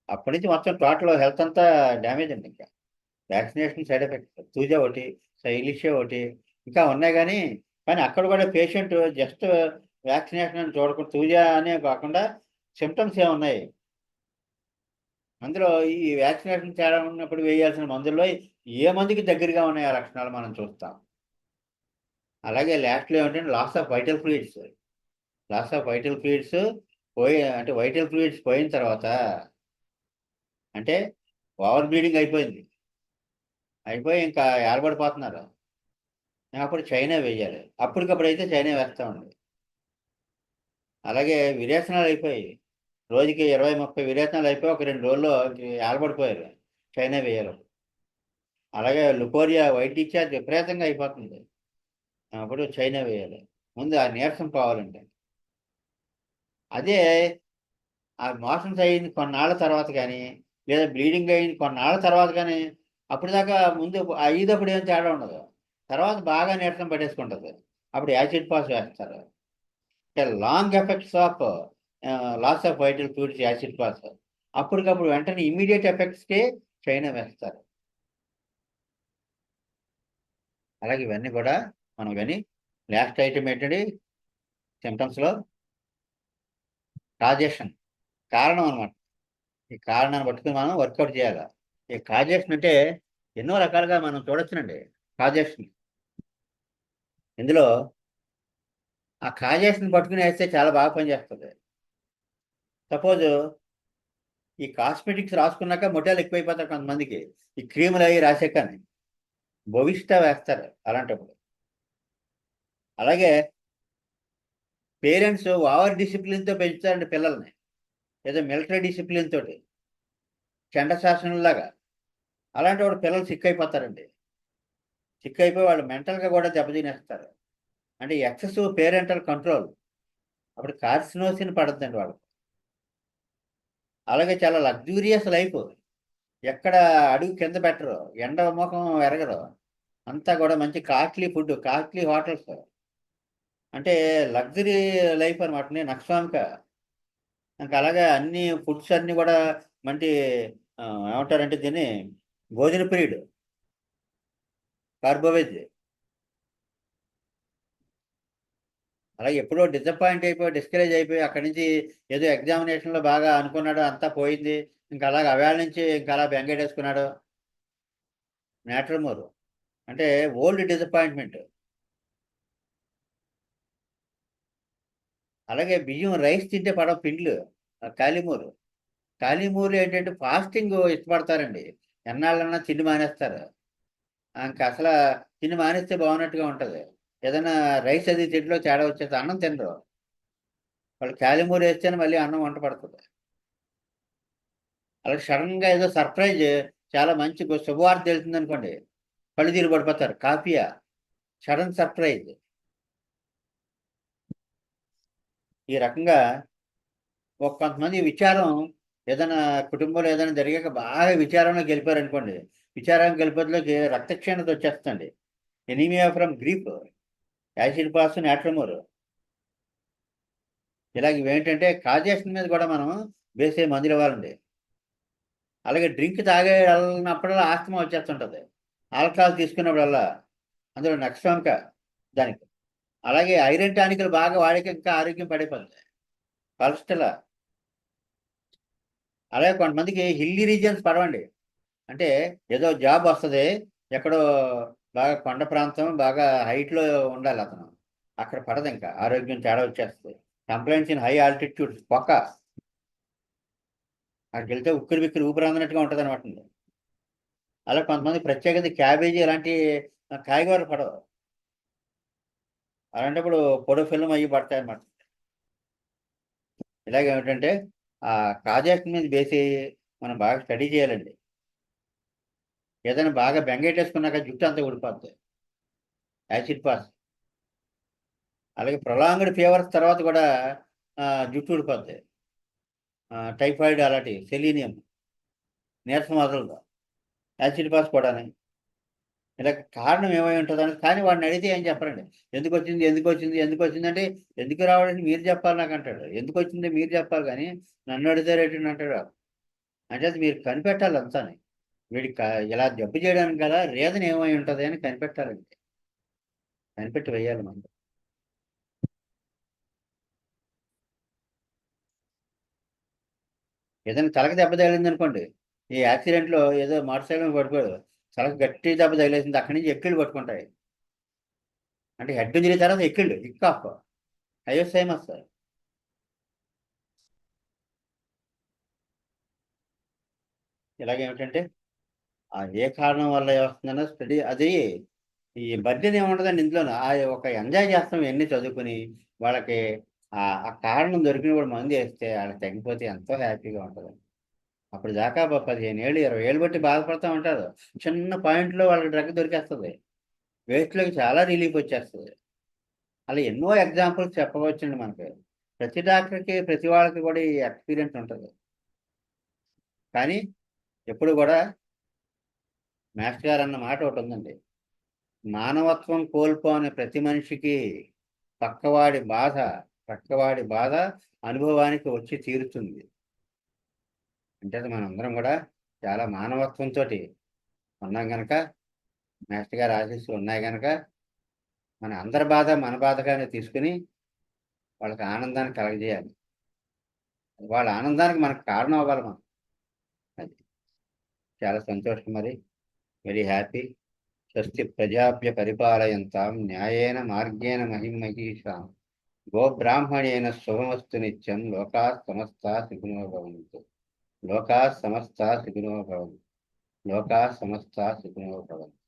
Speaker 1: అప్పటి నుంచి మొత్తం టోటల్ హెల్త్ అంతా డ్యామేజ్ అండి. ఇంకా వ్యాక్సినేషన్ సైడ్ ఎఫెక్ట్స్ తూజా ఒకటి, సైలిషియా ఒకటి, ఇంకా ఉన్నాయి. కానీ అక్కడ కూడా పేషెంట్ జస్ట్ వ్యాక్సినేషన్ అని చూడకుండా, తూజా అనే కాకుండా సిమ్టమ్స్ ఏమున్నాయి అందులో, ఈ వ్యాక్సినేషన్ తేడా ఉన్నప్పుడు వేయాల్సిన మందుల్లో ఏ మందుకి దగ్గరగా ఉన్నాయి ఆ లక్షణాలు మనం చూస్తాం. అలాగే లాస్ట్లో ఏమిటంటే loss of vital fluids. Loss of vital fluids అంటే వైటల్ ఫ్లూయిడ్స్ పోయిన తర్వాత అంటే ఓవర్ బ్లీడింగ్ అయిపోయి ఇంకా ఏర్పడిపోతున్నారు. అప్పుడు చైనా వేయాలి, అప్పటికప్పుడు అయితే చైనా వేస్తామండి. అలాగే విరేచనాలు అయిపోయి రోజుకి 20-30 విరేచనాలు అయిపోయి ఒక 2 రోజుల్లో ఏర్పడిపోయారు, చైనా వేయాలి. అలాగే లుకోరియా వైట్ డిశ్చార్జ్ విపరీతంగా అయిపోతుంది, అప్పుడు చైనా వేయాలి. ముందు ఆ నీరసం పోవాలండి. అదే ఆ మోషన్స్ అయింది కొన్నాళ్ళ తర్వాత కానీ, లేదా బ్లీడింగ్ అయింది కొన్నాళ్ళ తర్వాత కానీ, అప్పటిదాకా ముందు అయ్యేటప్పుడు ఏం తేడా ఉండదు, తర్వాత బాగా నీరసం పట్టేసుకుంటుంది, అప్పుడు యాసిడ్ పాస్ వేస్తారు. Long effects of loss of vital fluids, యాసిడ్ పాస్, అప్పటికప్పుడు వెంటనే ఇమీడియట్ ఎఫెక్ట్స్కి చైనా వేస్తారు. అలాగే ఇవన్నీ కూడా మనం కానీ లాస్ట్ ఐటమ్ ఏంటంటే సిమ్టమ్స్లో కాజేషన్, కారణం అనమాట. ఈ కారణాన్ని పట్టుకుని మనం వర్కౌట్ చేయాలి. ఈ కాజేషన్ అంటే ఎన్నో రకాలుగా మనం చూడొచ్చునండి. కాజేషన్ ఇందులో ఆ కాజేషన్ పట్టుకుని వేస్తే చాలా బాగా పనిచేస్తుంది. సపోజ్ ఈ కాస్మెటిక్స్ రాసుకున్నాక మొటాలు ఎక్కువైపోతారు కొంతమందికి, ఈ క్రీములు అవి రాసాకని భవిష్ట వేస్తారు అలాంటప్పుడు. అలాగే పేరెంట్స్ ఓవర్ డిసిప్లిన్తో పెంచుతారండి పిల్లల్ని, ఏదో మిలిటరీ డిసిప్లిన్ తోటి చండ శాసనంలాగా. అలాంటి వాడు పిల్లలు సిక్ అయిపోతారండి, సిక్ అయిపోయి వాళ్ళు మెంటల్గా కూడా దెబ్బతినేస్తారు. అంటే ఎక్సెసివ్ పేరెంటల్ కంట్రోల్, అప్పుడు కార్సినోసిన్ పడుతుందండి వాళ్ళు. అలాగే చాలా లగ్జూరియస్ లైఫ్, ఎక్కడ అడుగు కింద పెట్టరు, ఎండ ముఖం ఎరగరు, అంతా కూడా మంచి కాస్ట్లీ ఫుడ్, కాస్ట్లీ హోటల్స్, అంటే లగ్జరీ లైఫ్ అనమాట. నేను నక్స్వామిక ఇంకా అలాగే అన్ని ఫుడ్స్ అన్నీ కూడా మంచి ఏమంటారంటే దీన్ని భోజన పీరియడ్, కార్బోవేజ్. అలాగే ఎప్పుడో డిసప్పాయింట్ అయిపోయి డిస్కరేజ్ అయిపోయి అక్కడి నుంచి ఏదో ఎగ్జామినేషన్లో బాగా అనుకున్నాడు, అంతా పోయింది, ఇంకా అలాగే అవేళ నుంచి ఇంకా అలా బెంగేటేసుకున్నాడు. నేట్రమోర్ అంటే ఓల్డ్ డిసప్పాయింట్మెంట్. అలాగే బియ్యం రైస్ తింటే పడవ పిండ్లు, కాలిమూరు. కాలిమూరు ఏంటంటే ఫాస్టింగ్ ఇష్టపడతారండి, ఎన్నాళ్ళన్నా తిండి మానేస్తారు. ఇంకా అసలు తిండి మానేస్తే బాగున్నట్టుగా ఉంటుంది, ఏదైనా రైస్ అది తిండిలో తేడా వచ్చేస్తే అన్నం తినరు వాళ్ళు, కాలిమూరు వేస్తేనే మళ్ళీ అన్నం వంట పడుతుంది. అలాగే సడన్గా ఏదో సర్ప్రైజ్, చాలా మంచి శుభవార్త తెలుస్తుంది అనుకోండి, కళ్ళు తిరిగి పడిపోతారు. కాఫీయా, సడన్ సర్ప్రైజ్. ఈ రకంగా కొంతమంది విచారం ఏదైనా కుటుంబంలో ఏదైనా జరిగాక బాగా విచారంలోకి వెళ్ళిపోయారనుకోండి, విచారానికి వెళ్ళిపోతులోకి రక్తక్షీణత వచ్చేస్తుంది. Anaemia from grief, acid phos, natrum mur. ఇలాగ ఇవేంటంటే కాజేషన్ మీద కూడా మనం వేసే మందులు ఇవ్వాలండి. అలాగే డ్రింక్ తాగే వెళ్ళినప్పుడల్లా ఆస్తమా వచ్చేస్తుంటుంది. ఆల్కహాల్ తీసుకున్నప్పుడల్లా అందులో నక్షత్రంక దానికి. అలాగే ఐరన్ టానిక్లు బాగా వాడికి ఇంకా ఆరోగ్యం పడిపోతుంది. కొలెస్ట్రాల్. అలాగే కొంతమందికి హిల్లీ రీజియన్స్ పడవండి. అంటే ఏదో జాబ్ వస్తుంది, ఎక్కడో బాగా కొండ ప్రాంతం, బాగా హైట్లో ఉండాలి అతను. అక్కడ పడదు, ఇంకా ఆరోగ్యం తేడా వచ్చేస్తుంది. కంప్లైంట్స్ ఇన్ హై ఆల్టిట్యూడ్ పొక్క. అక్కడికి వెళ్తే ఉక్కిరి బిక్కిరి ఊపిరి అందనట్టుగా ఉంటుంది అనమాట. అలా కొంతమంది ప్రత్యేకత క్యాబేజీ ఇలాంటి కాయగూరలు పడవు. అలాంటప్పుడు పొడి ఫిల్మ్ అయ్యి పడతాయి అన్నమాట. ఇలాగ ఏమిటంటే ఆ ప్రాజెక్ట్ మీద బేసి మనం బాగా స్టడీ చేయాలండి. ఏదైనా బాగా బెంగెట్టేసుకున్నాక జుట్టు అంతా ఊడిపోద్ది, యాసిడ్ పాస్. అలాగే ప్రొలాంగ్డ్ ఫీవర్స్ తర్వాత కూడా జుట్టు ఊడిపోద్ది. టైఫాయిడ్ అలాంటి, సెలీనియం, నీరసం వదలదు, యాసిడ్ పాస్ కూడా. ఇలా కారణం ఏమై ఉంటుందని. కానీ వాడిని అడిగితే ఏం చెప్పరండి. ఎందుకు వచ్చింది, ఎందుకు వచ్చింది, ఎందుకు వచ్చింది అంటే, ఎందుకు రావడానికి మీరు చెప్పాలి నాకు అంటాడు. ఎందుకు వచ్చింది మీరు చెప్పాలి కానీ నన్ను అడుగుతారేంటి అంటాడు. అంటే అది మీరు కనిపెట్టాలి అంతాని. వీడికి ఇలా జబ్బు చేయడానికి కదా రీజన్ ఏమై ఉంటుంది అని కనిపెట్టాలండి. కనిపెట్టి వేయాలి మనం. ఏదైనా తలకి దెబ్బ తగిలింది అనుకోండి, ఈ యాక్సిడెంట్లో ఏదో మోటార్ సైకిల్ మీద పడిపోయాడు, తలకి గట్టి దెబ్బ తగిలేసింది, అక్కడి నుంచి ఎక్కిళ్ళు పట్టుకుంటాయి. అంటే హెడ్ ఇంజరీ తర్వాత ఎక్కిళ్ళు హిక్ ఆఫ్, అయ్యో సేమ్ వస్తారు. ఇలాగేమిటంటే ఏ కారణం వల్ల వస్తుందన్న స్టడీ అది. ఈ బర్త్డే ఏముంటుందండి ఇందులో. ఆ ఒక ఎంజాయ్ చేస్తాం ఎన్ని చదువుకుని వాళ్ళకి. ఆ కారణం దొరికిన కూడా మంది వేస్తే వాళ్ళకి తగ్గిపోతే ఎంతో హ్యాపీగా ఉంటుంది. అప్పుడు దాకా 15 ఏళ్ళు 20 ఏళ్ళు బట్టి బాధపడుతూ ఉంటారు. చిన్న పాయింట్లో వాళ్ళకి డ్రగ్ దొరికేస్తుంది, వేస్ట్లోకి చాలా రిలీఫ్ వచ్చేస్తుంది. అలా ఎన్నో ఎగ్జాంపుల్స్ చెప్పవచ్చండి మనకి. ప్రతి డాక్టర్కి ప్రతి వాళ్ళకి కూడా ఈ ఎక్స్పీరియన్స్ ఉంటుంది. కానీ ఎప్పుడు కూడా మాస్టర్ గారు అన్న మాట ఒకటి ఉందండి. మానవత్వం కోల్పోని ప్రతి మనిషికి పక్కవాడి బాధ పక్కవాడి బాధ అనుభవానికి వచ్చి తీరుతుంది. అంటే మనందరం కూడా చాలా మానవత్వంతో ఉన్నాం గనక, మాస్టర్ గారి ఆశీస్సులు ఉన్నాయి గనక, మన అందరి బాధ మన బాధగానే తీసుకుని వాళ్ళకి ఆనందాన్ని కలగజేయాలి. వాళ్ళ ఆనందానికి మనకు కారణం అవ్వాలి మనం. అది చాలా సంతోషం. మరి వెరీ హ్యాపీ. స్వస్తి ప్రజాభ్య పరిపాలయంతాం న్యాయేన మార్గేణ మహిమహీషాం గోబ్రాహ్మణేన శుభమస్తు నిత్యం. లోకా సమస్తా సుఖినో భవంతు. లోకా సమస్తా సుఖినో భవంతు. లోకా సమస్తా సుఖినో భవంతు.